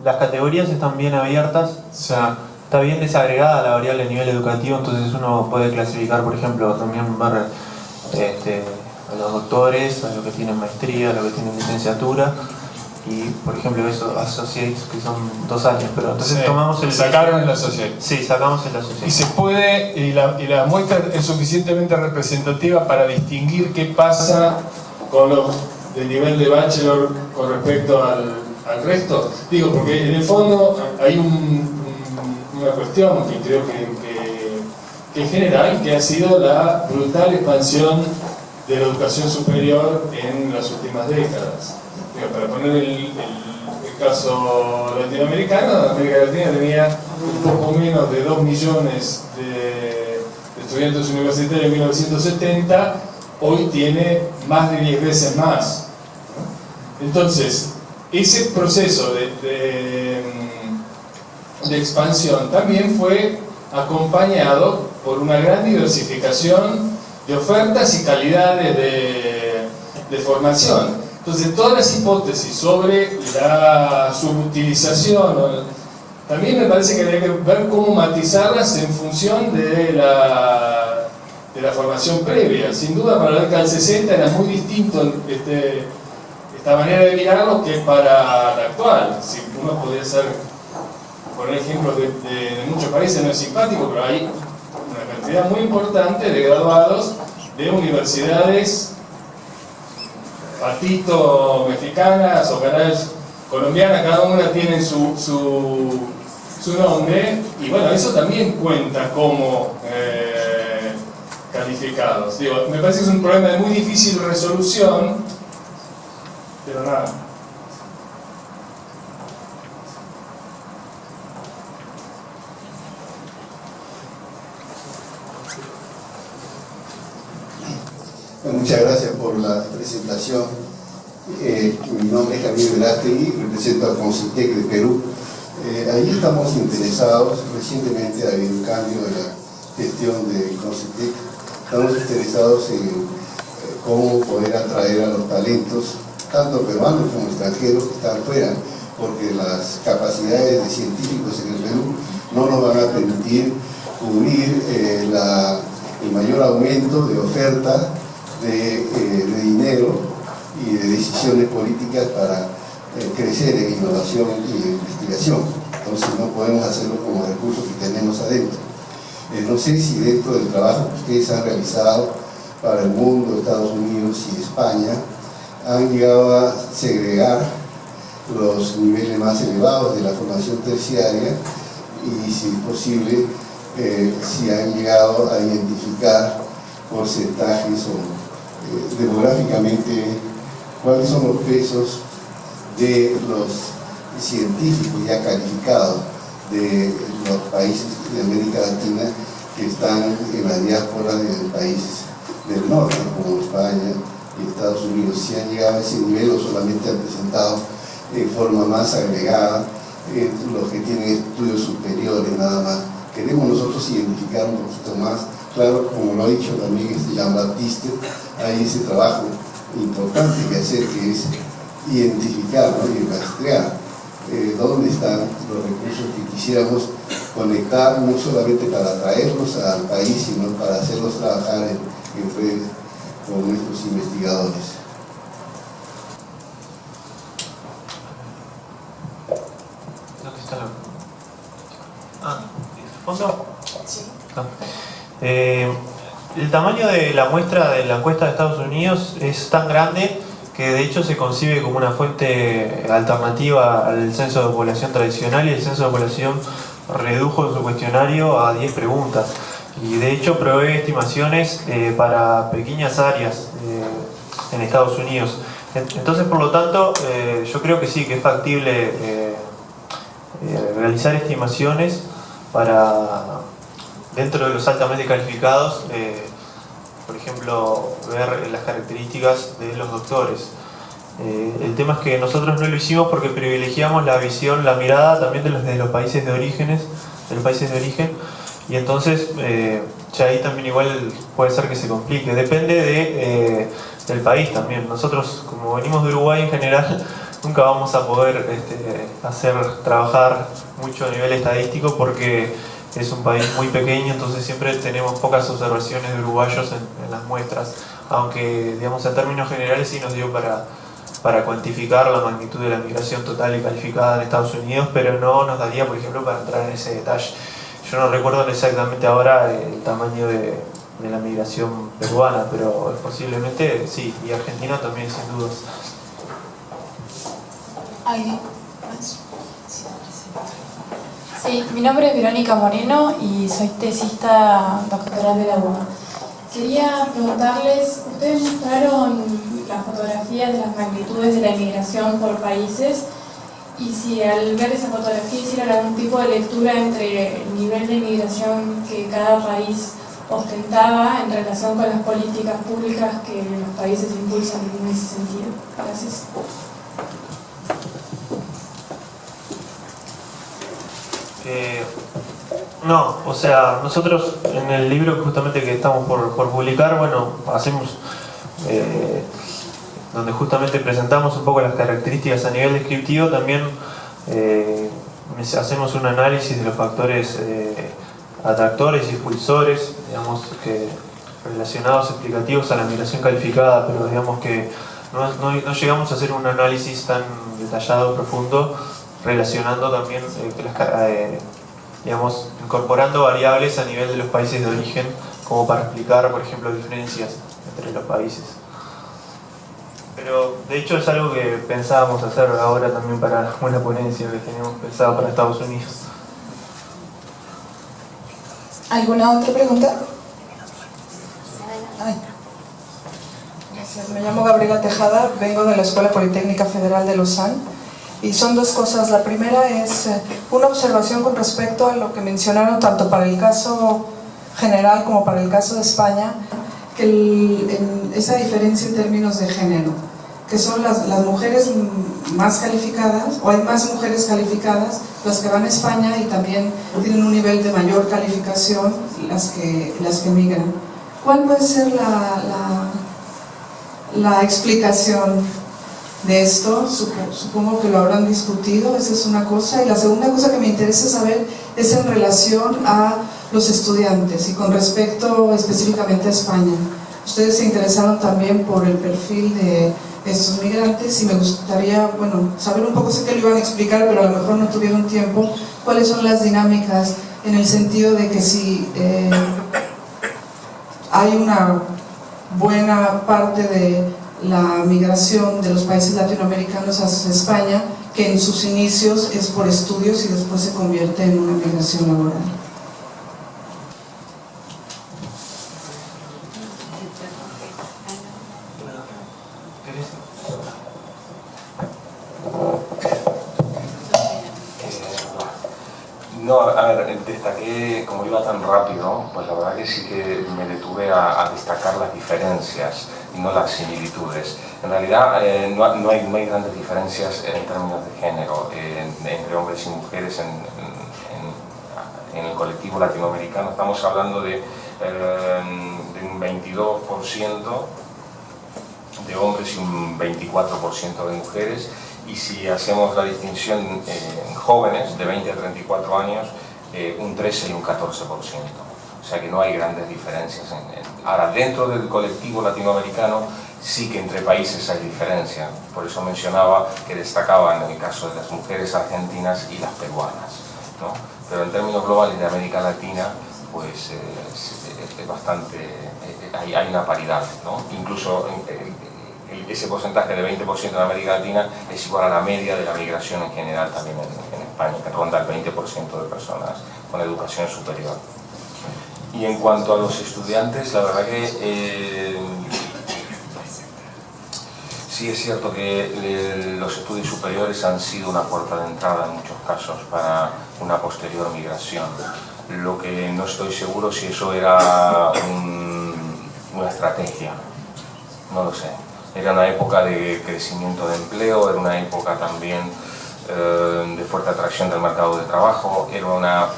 las categorías están bien abiertas, o sea, está bien desagregada la variable a nivel educativo, entonces uno puede clasificar, por ejemplo, también ver a los doctores, a los que tienen maestría, a los que tienen licenciatura, y por ejemplo eso, associates, que son 2 años, pero entonces
Sí.
tomamos el...
Sacaron el associate.
Sí, sacamos el associate.
Y se puede, y la muestra es suficientemente representativa para distinguir qué pasa con los del nivel de bachelor con respecto al resto. Digo, porque en el fondo hay una cuestión que creo que es general, que ha sido la brutal expansión de la educación superior en las últimas décadas. Digo, para poner el caso latinoamericano, América Latina tenía un poco menos de 2 millones de estudiantes universitarios en 1970, hoy tiene más de 10 veces más. Entonces, ese proceso de expansión también fue acompañado por una gran diversificación de ofertas y calidades de formación. Entonces, todas las hipótesis sobre la subutilización, también me parece que hay que ver cómo matizarlas en función de la formación previa. Sin duda, para la década del 60 era muy distinto esta manera de mirarlo que para la actual. Si uno podría poner ejemplos de muchos países, no es simpático, pero hay una cantidad muy importante de graduados de universidades patito mexicanas o canales colombianas, cada una tiene su nombre, y bueno, eso también cuenta como calificados. Digo, me parece que es un problema de muy difícil resolución, pero nada.
Muchas gracias por la presentación. Mi nombre es Javier Verástegui, represento a Concitec de Perú. Ahí estamos interesados, recientemente ha habido un cambio de la gestión de Concitec, estamos interesados en cómo poder atraer a los talentos, tanto peruanos como extranjeros que están fuera, porque las capacidades de científicos en el Perú no nos van a permitir cubrir el mayor aumento de oferta de dinero y de decisiones políticas para crecer en innovación y en investigación. Entonces no podemos hacerlo con los recursos que tenemos adentro. No sé si dentro del trabajo que ustedes han realizado para el mundo, Estados Unidos y España, han llegado a segregar los niveles más elevados de la formación terciaria y, si es posible, si han llegado a identificar porcentajes o demográficamente cuáles son los pesos de los científicos ya calificados de los países de América Latina que están en la diáspora de países del norte, como España y Estados Unidos. Si han llegado a ese nivel o solamente han presentado en forma más agregada los que tienen estudios superiores nada más. Queremos nosotros identificar un poquito más. Claro, como lo ha dicho también Jean-Baptiste, hay ese trabajo importante que hacer, que es identificar, ¿no?, y rastrear dónde están los recursos que quisiéramos conectar, no solamente para atraerlos al país, sino para hacerlos trabajar en red con nuestros investigadores.
¿Fondo?
Sí.
El tamaño de la muestra de la encuesta de Estados Unidos es tan grande que de hecho se concibe como una fuente alternativa al censo de población tradicional, y el censo de población redujo su cuestionario a 10 preguntas y de hecho provee estimaciones para pequeñas áreas en Estados Unidos. Entonces, por lo tanto, yo creo que sí, que es factible realizar estimaciones para, dentro de los altamente calificados, por ejemplo, ver las características de los doctores. El tema es que nosotros no lo hicimos porque privilegiamos la visión, la mirada también de los países de origen, y entonces ya ahí también igual puede ser que se complique. Depende del país también. Nosotros, como venimos de Uruguay en general, nunca vamos a poder trabajar mucho a nivel estadístico porque es un país muy pequeño, entonces siempre tenemos pocas observaciones de uruguayos en las muestras, aunque digamos en términos generales sí nos dio para cuantificar la magnitud de la migración total y calificada en Estados Unidos, pero no nos daría, por ejemplo, para entrar en ese detalle. Yo no recuerdo exactamente ahora el tamaño de la migración peruana, pero posiblemente sí, y Argentina también, sin dudas.
¿Alguien más?
Sí, mi nombre es Verónica Moreno y soy tesista doctoral de la UBA. Quería preguntarles, ustedes mostraron las fotografías de las magnitudes de la inmigración por países, y si al ver esa fotografía hicieron algún tipo de lectura entre el nivel de inmigración que cada país ostentaba en relación con las políticas públicas que los países impulsan en ese sentido. Gracias.
No, o sea, nosotros en el libro justamente que estamos por publicar, bueno, hacemos donde justamente presentamos un poco las características a nivel descriptivo, también hacemos un análisis de los factores atractores y expulsores, digamos, que relacionados, explicativos a la migración calificada, pero digamos que no llegamos a hacer un análisis tan detallado, profundo, relacionando también digamos, incorporando variables a nivel de los países de origen, como para explicar, por ejemplo, diferencias entre los países. Pero de hecho es algo que pensábamos hacer ahora también para una ponencia que teníamos pensado para Estados Unidos.
¿Alguna otra pregunta? Ay. Gracias. Me llamo Gabriela Tejada, vengo de la Escuela Politécnica Federal de Lausanne. Y son dos cosas. La primera es una observación con respecto a lo que mencionaron tanto para el caso general como para el caso de España, que esa diferencia en términos de género, que son las mujeres más calificadas, o hay más mujeres calificadas las que van a España y también tienen un nivel de mayor calificación las que migran. ¿Cuál puede ser la explicación de esto? Supongo que lo habrán discutido, esa es una cosa. Y la segunda cosa que me interesa saber es en relación a los estudiantes y con respecto específicamente a España. Ustedes se interesaron también por el perfil de estos migrantes y me gustaría, bueno, saber un poco, sé que lo iban a explicar, pero a lo mejor no tuvieron tiempo, cuáles son las dinámicas en el sentido de que si hay una buena parte de la migración de los países latinoamericanos hacia España, que en sus inicios es por estudios y después se convierte en una migración laboral.
No, a ver, destaqué, como iba tan rápido, pues la verdad que sí que me detuve a destacar las diferencias y no las similitudes. En realidad no hay grandes diferencias en términos de género entre hombres y mujeres en el colectivo latinoamericano. Estamos hablando de un 22% de hombres y un 24% de mujeres. Y si hacemos la distinción en jóvenes de 20 a 34 años, un 13 y un 14%. O sea que no hay grandes diferencias. Ahora, dentro del colectivo latinoamericano sí que entre países hay diferencia. Por eso mencionaba que destacaban en el caso de las mujeres argentinas y las peruanas, ¿no? Pero en términos globales de América Latina, pues es bastante, hay una paridad, ¿no? Incluso ese porcentaje de 20% en América Latina es igual a la media de la migración en general también en España, que ronda el 20% de personas con educación superior. Y en cuanto a los estudiantes, la verdad que sí es cierto que los estudios superiores han sido una puerta de entrada en muchos casos para una posterior migración. Lo que no estoy seguro si eso era una estrategia, no lo sé. Era una época de crecimiento de empleo, era una época también de fuerte atracción del mercado de trabajo, era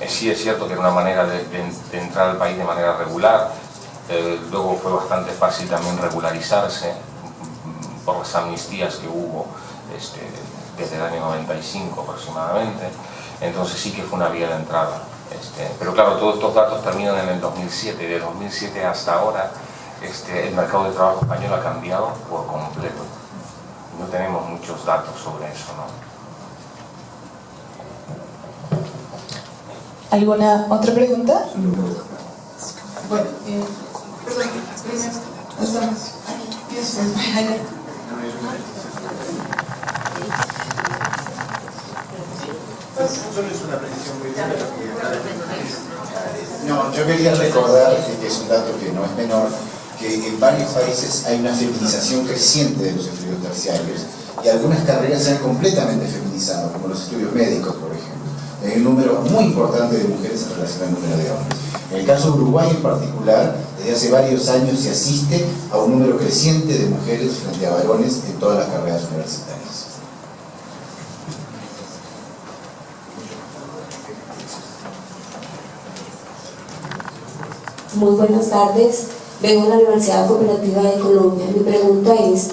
sí es cierto que era una manera de entrar al país de manera regular. Luego fue bastante fácil también regularizarse por las amnistías que hubo desde el año 95 aproximadamente. Entonces sí que fue una vía de entrada. Pero claro, todos estos datos terminan en el 2007 y de 2007 hasta ahora el mercado de trabajo español ha cambiado por completo. No tenemos muchos datos sobre eso, ¿no?
¿Alguna otra pregunta? Bueno, perdón, primero, estamos aquí y después voy allá.
Solo es una precisión muy breve. No, yo quería recordar, que es un dato que no es menor, que en varios países hay una feminización creciente de los estudios terciarios y algunas carreras se han completamente feminizado, como los estudios médicos, por ejemplo. Hay un número muy importante de mujeres en relación al número de hombres. En el caso de Uruguay en particular, desde hace varios años se asiste a un número creciente de mujeres frente a varones en todas las carreras universitarias.
Muy buenas tardes, vengo de la Universidad Cooperativa de Colombia. Mi pregunta es,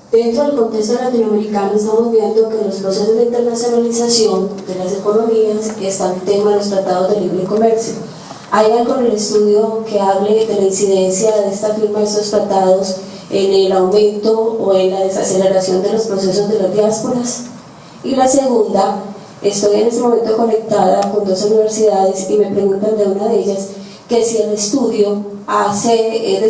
dentro del contexto latinoamericano estamos viendo que los procesos de internacionalización de las economías están en tema de los tratados de libre comercio. ¿Hay algo en el estudio que hable de la incidencia de esta firma de estos tratados en el aumento o en la desaceleración de los procesos de las diásporas? Y la segunda, estoy en este momento conectada con dos universidades y me preguntan de una de ellas que si el estudio hace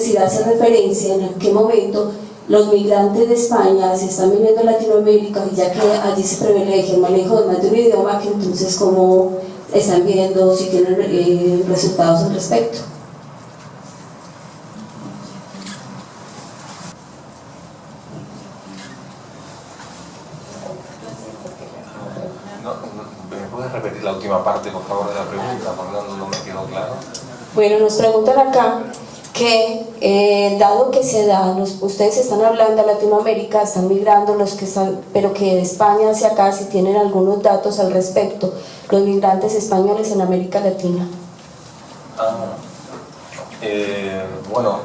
referencia en qué momento los migrantes de España se están viniendo a Latinoamérica, y ya que allí se privilegia el manejo de más de un idioma, que entonces cómo están viendo, si tienen resultados al respecto.
¿Me puedes repetir la última parte, por favor, de la pregunta? Porque no me quedó claro.
Bueno, nos preguntan acá que dado que se da, ustedes están hablando de Latinoamérica, están migrando los que están, pero que de España hacia acá, si tienen algunos datos al respecto, los migrantes españoles en América Latina.
Bueno,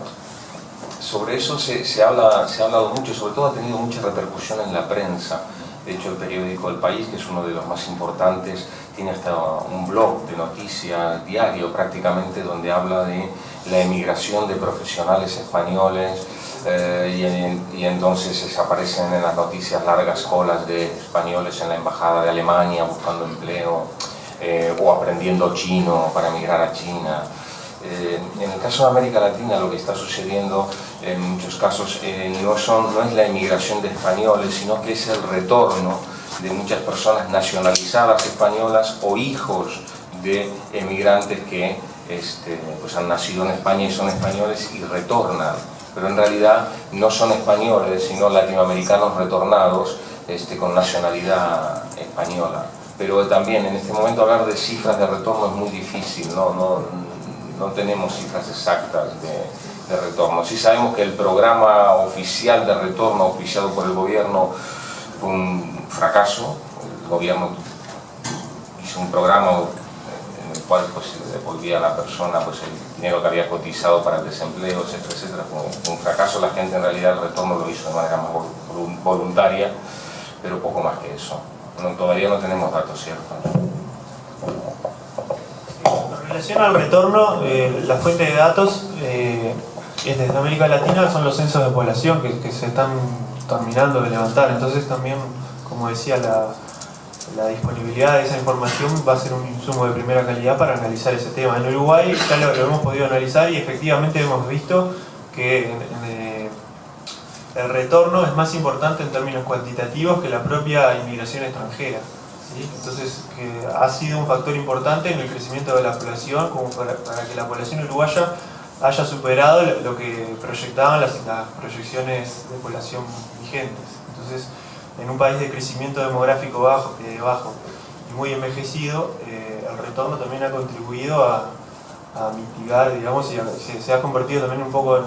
sobre eso se ha hablado mucho, sobre todo ha tenido mucha repercusión en la prensa. De hecho, el periódico El País, que es uno de los más importantes, tiene hasta un blog de noticias diario prácticamente, donde habla de la emigración de profesionales españoles y entonces aparecen en las noticias largas colas de españoles en la embajada de Alemania buscando empleo o aprendiendo chino para emigrar a China. En el caso de América Latina lo que está sucediendo en muchos casos no es la emigración de españoles, sino que es el retorno de muchas personas nacionalizadas españolas o hijos de emigrantes que pues han nacido en España y son españoles y retornan, pero en realidad no son españoles sino latinoamericanos retornados con nacionalidad española. Pero también en este momento hablar de cifras de retorno es muy difícil, no tenemos cifras exactas de retorno. Sí sabemos que el programa oficial de retorno oficiado por el gobierno fue un fracaso. El gobierno hizo un programa en el cual pues, se devolvía a la persona pues, el dinero que había cotizado para el desempleo, etcétera, etcétera. Fue un fracaso. La gente en realidad el retorno lo hizo de manera más voluntaria, pero poco más que eso. Todavía no tenemos datos ciertos.
En relación al retorno, la fuente de datos es desde América Latina, son los censos de población que se están terminando de levantar. Entonces también, como decía la disponibilidad de esa información va a ser un insumo de primera calidad para analizar ese tema. En Uruguay ya lo hemos podido analizar y efectivamente hemos visto que el retorno es más importante en términos cuantitativos que la propia inmigración extranjera, ¿sí? Entonces que ha sido un factor importante en el crecimiento de la población, como para que la población uruguaya haya superado lo que proyectaban las proyecciones de población vigentes. Entonces, en un país de crecimiento demográfico bajo y muy envejecido, el retorno también ha contribuido a mitigar, digamos, y se ha convertido también un poco en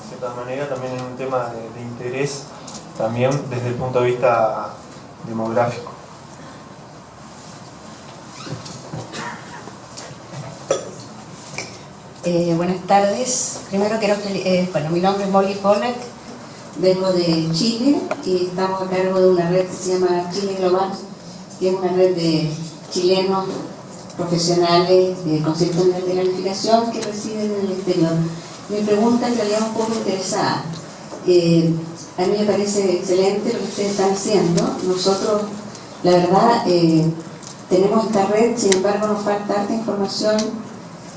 cierta manera también en un tema de interés también desde el punto de vista demográfico.
Buenas tardes. Primero quiero que, mi nombre es Molly Pollack, vengo de Chile y estamos a cargo de una red que se llama Chile Global, que es una red de chilenos profesionales con cierto nivel de calificación que residen en el exterior. Mi pregunta en realidad es un poco interesada. A mí me parece excelente lo que ustedes están haciendo. Nosotros, la verdad, tenemos esta red, sin embargo nos falta harta información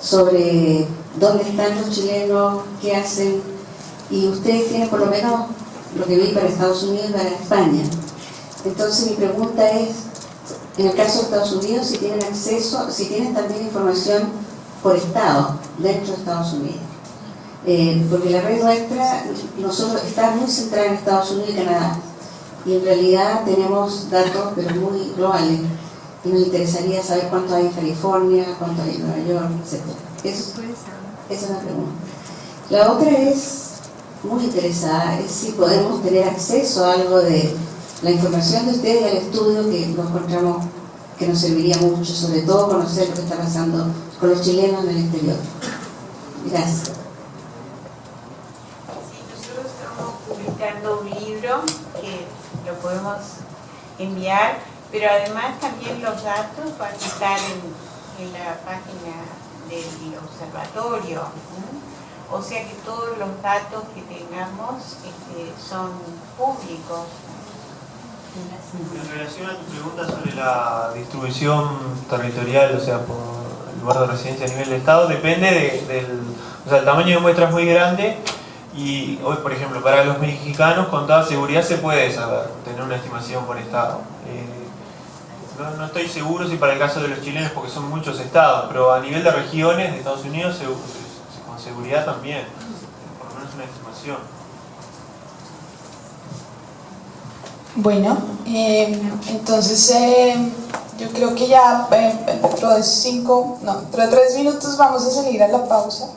sobre dónde están los chilenos, qué hacen, y ustedes tienen por lo menos lo que vi para Estados Unidos y para España. Entonces mi pregunta es, en el caso de Estados Unidos, si tienen acceso, si tienen también información por estado dentro de Estados Unidos. Porque la red nuestra, nosotros está muy centrada en Estados Unidos y Canadá, y en realidad tenemos datos pero muy globales, y nos interesaría saber cuánto hay en California, cuánto hay en Nueva York, etc. Esa es la pregunta. La otra es, muy interesada, es si podemos tener acceso a algo de la información de ustedes y al estudio que nos encontramos que nos serviría mucho, sobre todo conocer lo que está pasando con los chilenos en el exterior. Gracias.
Sí, nosotros estamos publicando un libro que lo podemos enviar, pero además también los datos van a estar en la página del observatorio. O sea que todos los datos que tengamos son públicos.
En relación a tu pregunta sobre la distribución territorial, o sea, por el lugar de residencia a nivel de estado, depende o sea, el tamaño de muestra es muy grande y hoy, por ejemplo, para los mexicanos con toda seguridad se puede saber, tener una estimación por estado. No estoy seguro si para el caso de los chilenos, porque son muchos estados, pero a nivel de regiones de Estados Unidos con seguridad también, por lo menos una estimación.
Bueno, entonces yo creo que ya dentro de 3 minutos vamos a salir a la pausa.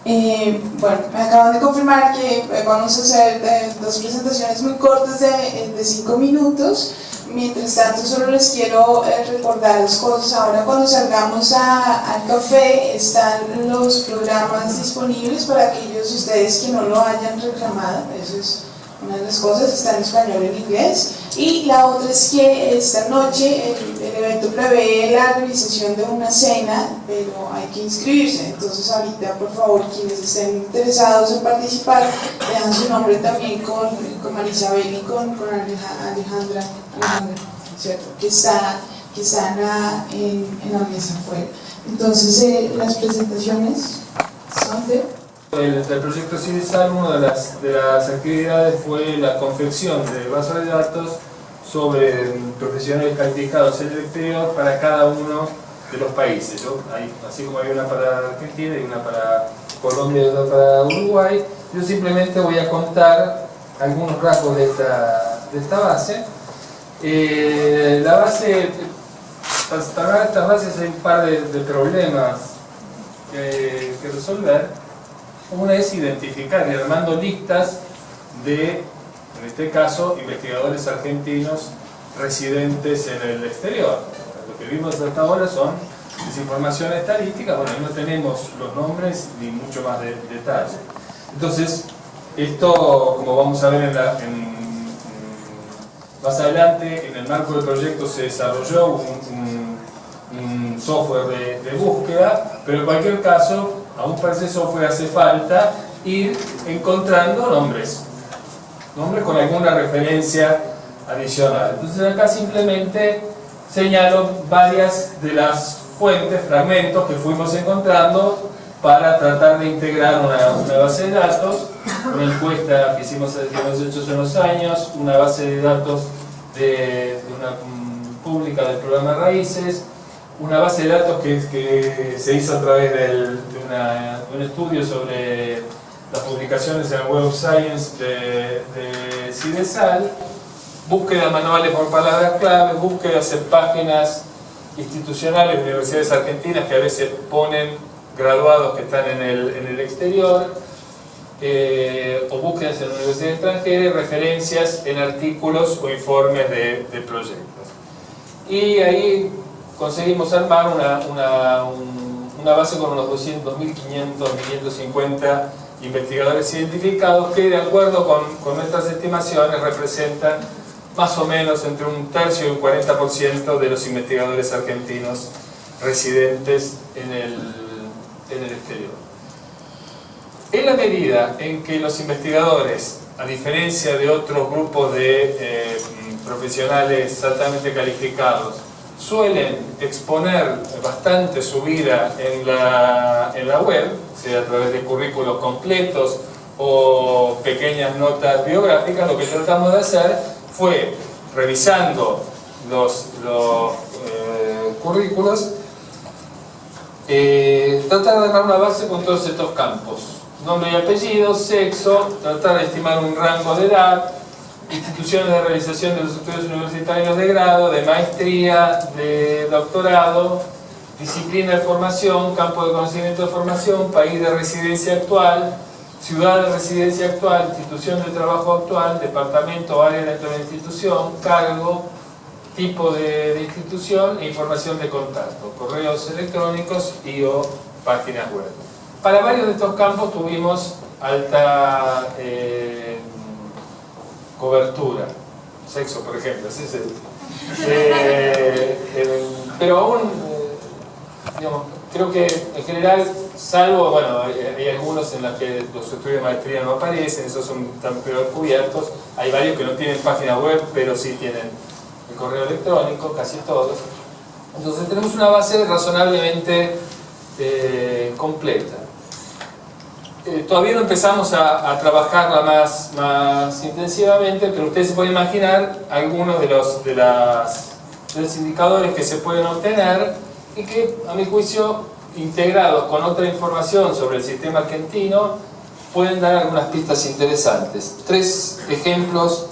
Bueno, me acaban de confirmar que vamos a hacer 2 presentaciones muy cortas de 5 minutos. Mientras tanto, solo les quiero recordar las cosas. Ahora cuando salgamos al café están los programas disponibles para aquellos de ustedes que no lo hayan reclamado. Eso es una de las cosas, está en español y en inglés. Y la otra es que esta noche el evento prevé la realización de una cena, pero hay que inscribirse. Entonces ahorita, por favor, quienes estén interesados en participar, dejan su nombre también con Marisabel y con Alejandra, ¿cierto? que están en la mesa afuera. Entonces las presentaciones son de...
El proyecto CIDESAL, una de las actividades fue la confección de bases de datos sobre profesionales calificados en el exterior para cada uno de los países. Así como hay una para Argentina y una para Colombia y otra para Uruguay, yo simplemente voy a contar algunos rasgos de esta base. La base, para estas bases hay un par de problemas que resolver. Una es identificar, y armando listas de, en este caso, investigadores argentinos residentes en el exterior. Lo que vimos hasta ahora son desinformación estadística, bueno, ahí no tenemos los nombres ni mucho más de detalle. Entonces, esto, como vamos a ver más adelante, en el marco del proyecto se desarrolló un software de búsqueda, pero en cualquier caso, aún para ese software hace falta ir encontrando nombres con alguna referencia adicional. Entonces acá simplemente señalo varias de las fuentes, fragmentos que fuimos encontrando para tratar de integrar una base de datos, una encuesta que hemos hecho hace unos años, una base de datos de una pública del programa Raíces, una base de datos que se hizo a través de un estudio sobre las publicaciones en el Web of Science de CIDESAL, búsqueda manuales por palabras clave, búsquedas en páginas institucionales de universidades argentinas que a veces ponen graduados que están en el exterior, o búsquedas en universidades extranjeras y referencias en artículos o informes de proyectos. Y ahí conseguimos armar una base con unos 2.500 investigadores identificados que, de acuerdo con nuestras estimaciones, representan más o menos entre un tercio y un 40% de los investigadores argentinos residentes en el exterior. En la medida en que los investigadores, a diferencia de otros grupos de profesionales altamente calificados, suelen exponer bastante su vida en la web, sea a través de currículos completos o pequeñas notas biográficas, lo que tratamos de hacer fue, revisando los currículos, tratar de armar una base con todos estos campos: nombre y apellido, sexo, tratar de estimar un rango de edad, instituciones de realización de los estudios universitarios de grado, de maestría, de doctorado, disciplina de formación, campo de conocimiento de formación, país de residencia actual, ciudad de residencia actual, institución de trabajo actual, departamento o área dentro de la institución, cargo, tipo de institución e información de contacto, correos electrónicos y o páginas web. Para varios de estos campos tuvimos alta cobertura. Sexo, por ejemplo, ese es pero aún, digamos, creo que en general, salvo, bueno, hay algunos en los que los estudios de maestría no aparecen, esos están peor cubiertos. Hay varios que no tienen página web, pero sí tienen el correo electrónico, casi todos. Entonces tenemos una base razonablemente completa. Todavía no empezamos a trabajarla más intensivamente, pero ustedes se pueden imaginar algunos de los indicadores que se pueden obtener y que, a mi juicio, integrados con otra información sobre el sistema argentino, pueden dar algunas pistas interesantes. 3 ejemplos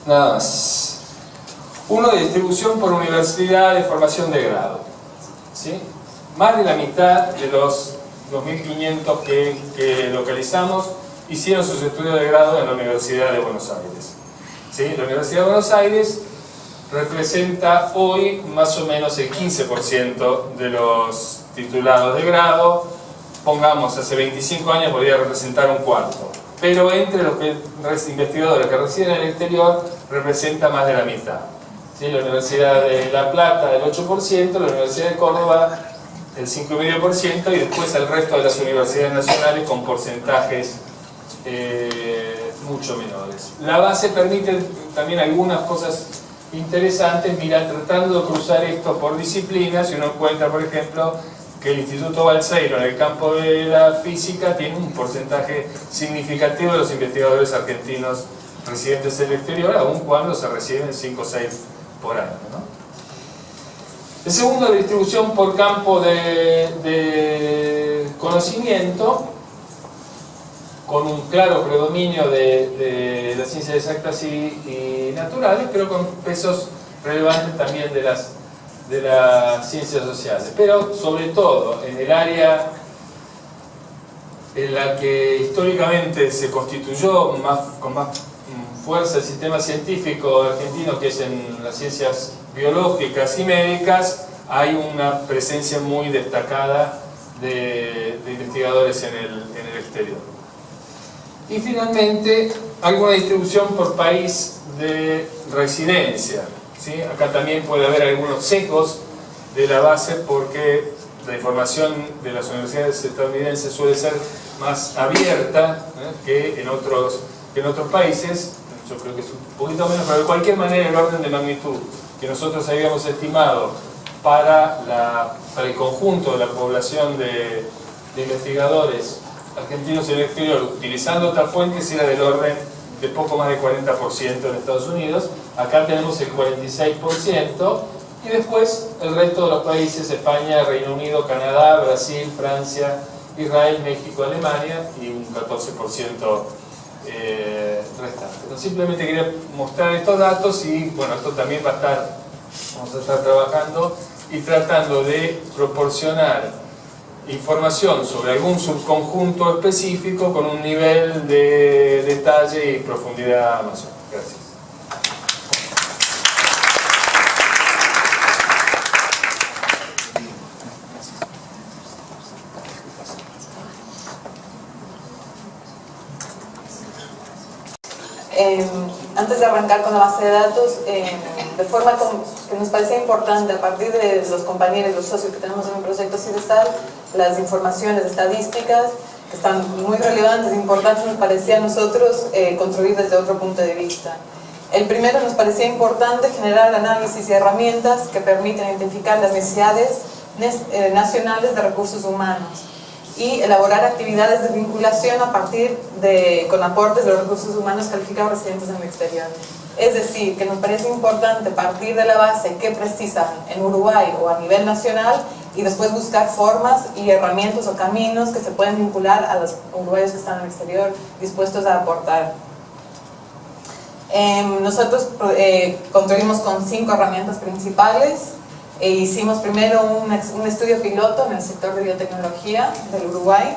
nada más. Uno de distribución por universidad de formación de grado, ¿sí? Más de la mitad de los 2.500 que localizamos hicieron sus estudios de grado en la Universidad de Buenos Aires, ¿sí? La Universidad de Buenos Aires representa hoy más o menos el 15% de los titulados de grado. Pongamos, hace 25 años podría representar un cuarto, pero entre los investigadores que residen en el exterior representa más de la mitad, ¿sí? La Universidad de La Plata el 8%, la Universidad de Córdoba el 5,5% y después el resto de las universidades nacionales con porcentajes mucho menores. La base permite también algunas cosas interesantes. Mira, tratando de cruzar esto por disciplinas, si uno encuentra, por ejemplo, que el Instituto Balseiro en el campo de la física tiene un porcentaje significativo de los investigadores argentinos residentes en el exterior, aun cuando se reciben 5 o 6 por año, ¿no? El segundo, de distribución por campo de conocimiento, con un claro predominio de las ciencias exactas y naturales, pero con pesos relevantes también de las ciencias sociales. Pero sobre todo en el área en la que históricamente se constituyó con más fuerza el sistema científico argentino, que es en las ciencias biológicas y médicas, hay una presencia muy destacada de investigadores en el exterior. Y finalmente, alguna distribución por país de residencia, ¿sí? Acá también puede haber algunos sesgos de la base, porque la información de las universidades estadounidenses suele ser más abierta que en otros países. Yo creo que es un poquito menos, pero de cualquier manera el orden de magnitud que nosotros habíamos estimado para el conjunto de la población de investigadores argentinos en el exterior utilizando otras fuentes era del orden de poco más de 40% en Estados Unidos. Acá tenemos el 46%, y después el resto de los países: España, Reino Unido, Canadá, Brasil, Francia, Israel, México, Alemania, y un 14% restante. Entonces, simplemente quería mostrar estos datos, y bueno, esto también vamos a estar trabajando y tratando de proporcionar información sobre algún subconjunto específico con un nivel de detalle y profundidad mayor. Gracias.
Antes de arrancar con la base de datos, de forma que nos parecía importante, a partir de los compañeros, los socios que tenemos en el proyecto CIDESAL, las informaciones estadísticas que están muy relevantes e importantes, nos parecía a nosotros construir desde otro punto de vista. El primero, nos parecía importante generar análisis y herramientas que permitan identificar las necesidades nacionales de recursos humanos y elaborar actividades de vinculación a partir con aportes de los recursos humanos calificados residentes en el exterior. Es decir, que nos parece importante partir de la base que precisan en Uruguay o a nivel nacional, y después buscar formas y herramientas o caminos que se pueden vincular a los uruguayos que están en el exterior dispuestos a aportar. Nosotros construimos con 5 herramientas principales. Hicimos primero un estudio piloto en el sector de biotecnología del Uruguay.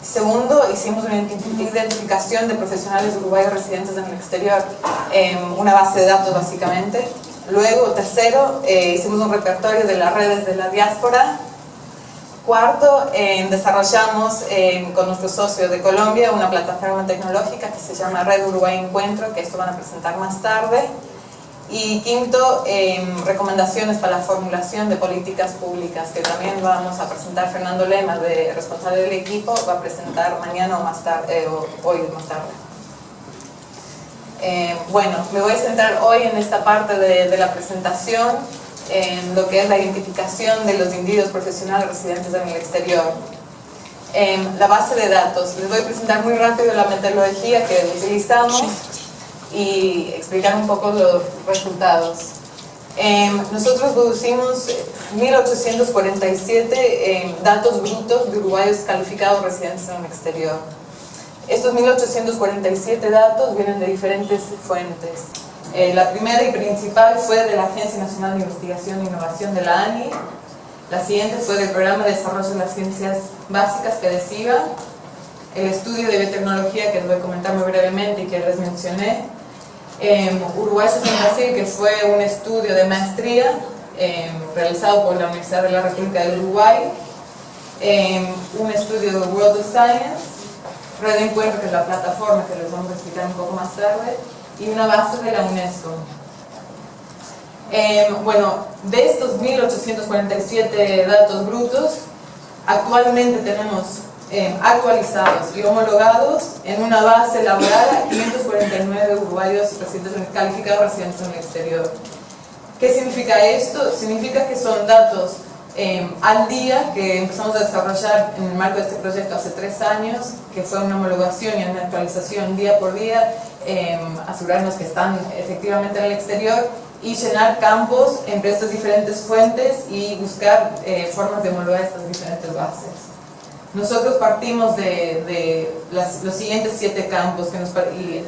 Segundo, hicimos una identificación de profesionales uruguayos residentes en el exterior, una base de datos básicamente. Luego, tercero, hicimos un repertorio de las redes de la diáspora. Cuarto, desarrollamos con nuestros socios de Colombia una plataforma tecnológica que se llama Red Uruguay Encuentro, que esto van a presentar más tarde. Y quinto, recomendaciones para la formulación de políticas públicas, que también vamos a presentar. Fernando Lema, responsable del equipo, va a presentar mañana o más tarde, hoy más tarde. Bueno, me voy a centrar hoy en esta parte de la presentación, en lo que es la identificación de los individuos profesionales residentes en el exterior. La base de datos, les voy a presentar muy rápido la metodología que utilizamos y explicar un poco los resultados. Nosotros producimos 1847 datos brutos de uruguayos calificados residentes en el exterior. Estos 1847 datos vienen de diferentes fuentes. La primera y principal fue de la Agencia Nacional de Investigación e Innovación, de la ANI. La siguiente fue del Programa de Desarrollo de las Ciencias Básicas, PDCIVA. El estudio de biotecnología, que les voy a comentar muy brevemente y que les mencioné. Uruguayos en Brasil, que fue un estudio de maestría realizado por la Universidad de la República del Uruguay. Un estudio de World of Science. Red Encuentro, que es la plataforma que les vamos a explicar un poco más tarde, y una base de la UNESCO. Bueno, de estos 1847 datos brutos, actualmente tenemos actualizados y homologados en una base elaborada 549 uruguayos calificados residentes en el exterior. ¿Qué significa esto? Significa que son datos al día que empezamos a desarrollar en el marco de este proyecto hace 3 años, que fue una homologación y una actualización día por día, asegurarnos que están efectivamente en el exterior y llenar campos entre estas diferentes fuentes y buscar formas de homologar estas diferentes bases. Nosotros partimos de los siguientes 7 campos y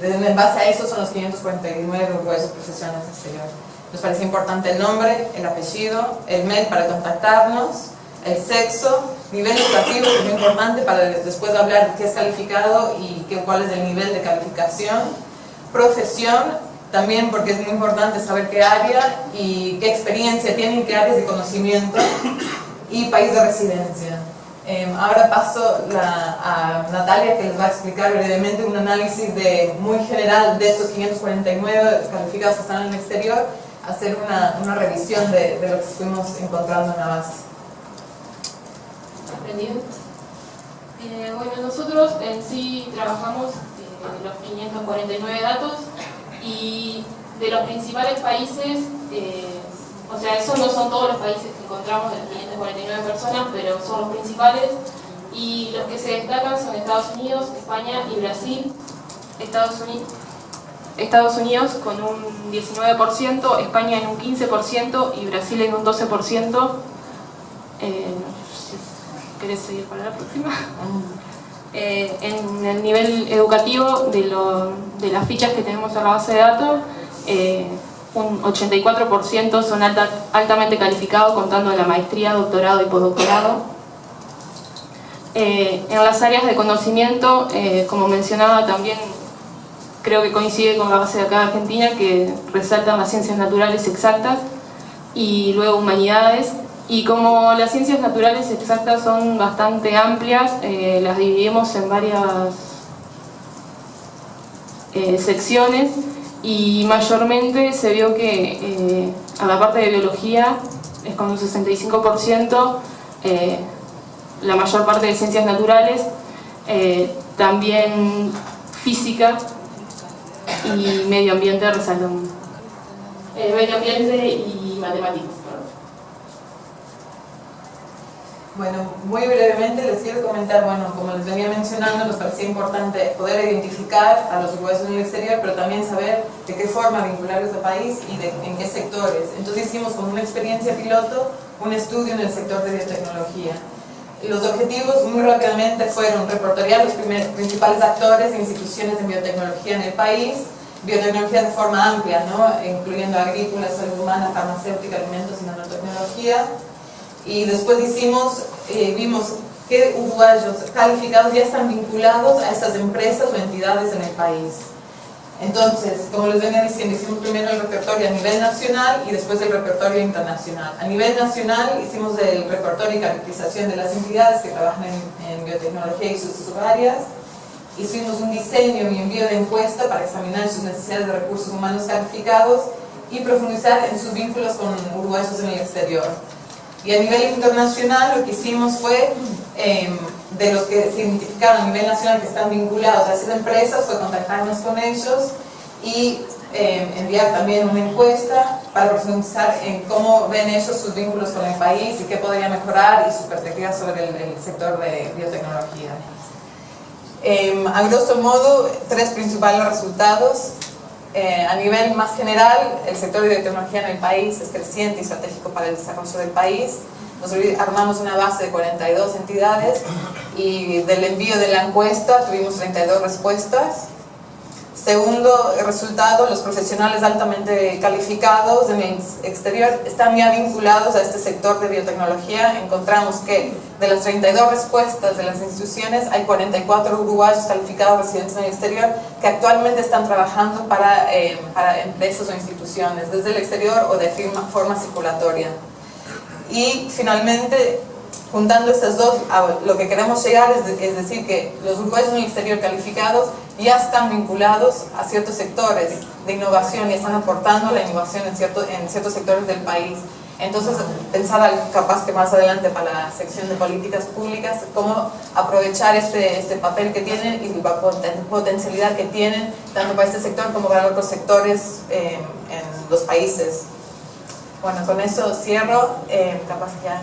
en base a eso son los 549 uruguayos profesionales exterior. Nos parece importante el nombre, el apellido, el mail para contactarnos, el sexo, nivel educativo, que es muy importante para después hablar qué es calificado y cuál es el nivel de calificación, profesión, también porque es muy importante saber qué área y qué experiencia tienen, qué áreas de conocimiento, y país de residencia. Ahora paso a Natalia, que les va a explicar brevemente un análisis muy general de estos 549 calificados que están en el exterior, hacer una revisión de lo que fuimos encontrando en la base.
Bueno, nosotros en sí trabajamos los 549 datos y de los principales países, o sea, esos no son todos los países que encontramos de las 549 personas, pero son los principales, y los que se destacan son Estados Unidos, España y Brasil. Estados Unidos con un 19%, España en un 15% y Brasil en un 12%. ¿Querés seguir para la próxima? En el nivel educativo de las fichas que tenemos en la base de datos, un 84% son altamente calificados, contando de la maestría, doctorado y postdoctorado. En las áreas de conocimiento, como mencionaba también, creo que coincide con la base de acá de Argentina, que resaltan las ciencias naturales exactas y luego humanidades. Y como las ciencias naturales exactas son bastante amplias, las dividimos en varias secciones, y mayormente se vio que a la parte de biología es con un 65%, la mayor parte de ciencias naturales, también física y medio ambiente resaltan. Medio ambiente y matemáticas.
Bueno, muy brevemente les quiero comentar, bueno, como les venía mencionando, nos parecía importante poder identificar a los uruguayos en el exterior, pero también saber de qué forma vincularlos al país y en qué sectores. Entonces hicimos como una experiencia piloto un estudio en el sector de biotecnología. Los objetivos muy rápidamente fueron reportear los principales actores e instituciones de biotecnología en el país, biotecnología de forma amplia, ¿no? Incluyendo agrícola, salud humana, farmacéutica, alimentos y nanotecnología. Y después vimos qué uruguayos calificados ya están vinculados a estas empresas o entidades en el país. Entonces, como les venía diciendo, hicimos primero el repertorio a nivel nacional y después el repertorio internacional. A nivel nacional hicimos el repertorio y caracterización de las entidades que trabajan en biotecnología y sus subáreas. Hicimos un diseño y envío de encuesta para examinar sus necesidades de recursos humanos calificados y profundizar en sus vínculos con uruguayos en el exterior. Y a nivel internacional lo que hicimos fue, de los que se identificaron a nivel nacional que están vinculados a esas empresas, fue contactarnos con ellos y enviar también una encuesta para profundizar en cómo ven ellos sus vínculos con el país y qué podría mejorar y sus perspectivas sobre el sector de biotecnología. A grosso modo, tres principales resultados. A nivel más general, el sector de biotecnología en el país es creciente y estratégico para el desarrollo del país. Nosotros armamos una base de 42 entidades y del envío de la encuesta tuvimos 32 respuestas. Segundo resultado, los profesionales altamente calificados en el exterior están ya vinculados a este sector de biotecnología. Encontramos que de las 32 respuestas de las instituciones hay 44 uruguayos calificados residentes en el exterior que actualmente están trabajando para empresas o instituciones desde el exterior o de forma circulatoria. Y finalmente, juntando estas dos, lo que queremos llegar es decir que los uruguayos en el exterior calificados ya están vinculados a ciertos sectores de innovación y están aportando la innovación en ciertos sectores del país. Entonces, pensar capaz que más adelante para la sección de políticas públicas, cómo aprovechar este papel que tienen y la potencialidad que tienen, tanto para este sector como para otros sectores en los países. Bueno, con eso cierro, capaz que ya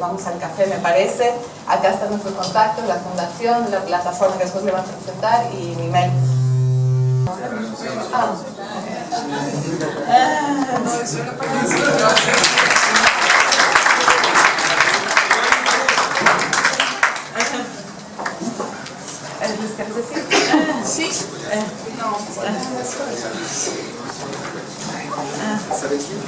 vamos al café, me parece. Acá están nuestros contactos, la fundación, la plataforma que después le vamos a presentar y mi mail.
No, eso no para
¿Quieres decir?
Sí. No,
Gracias.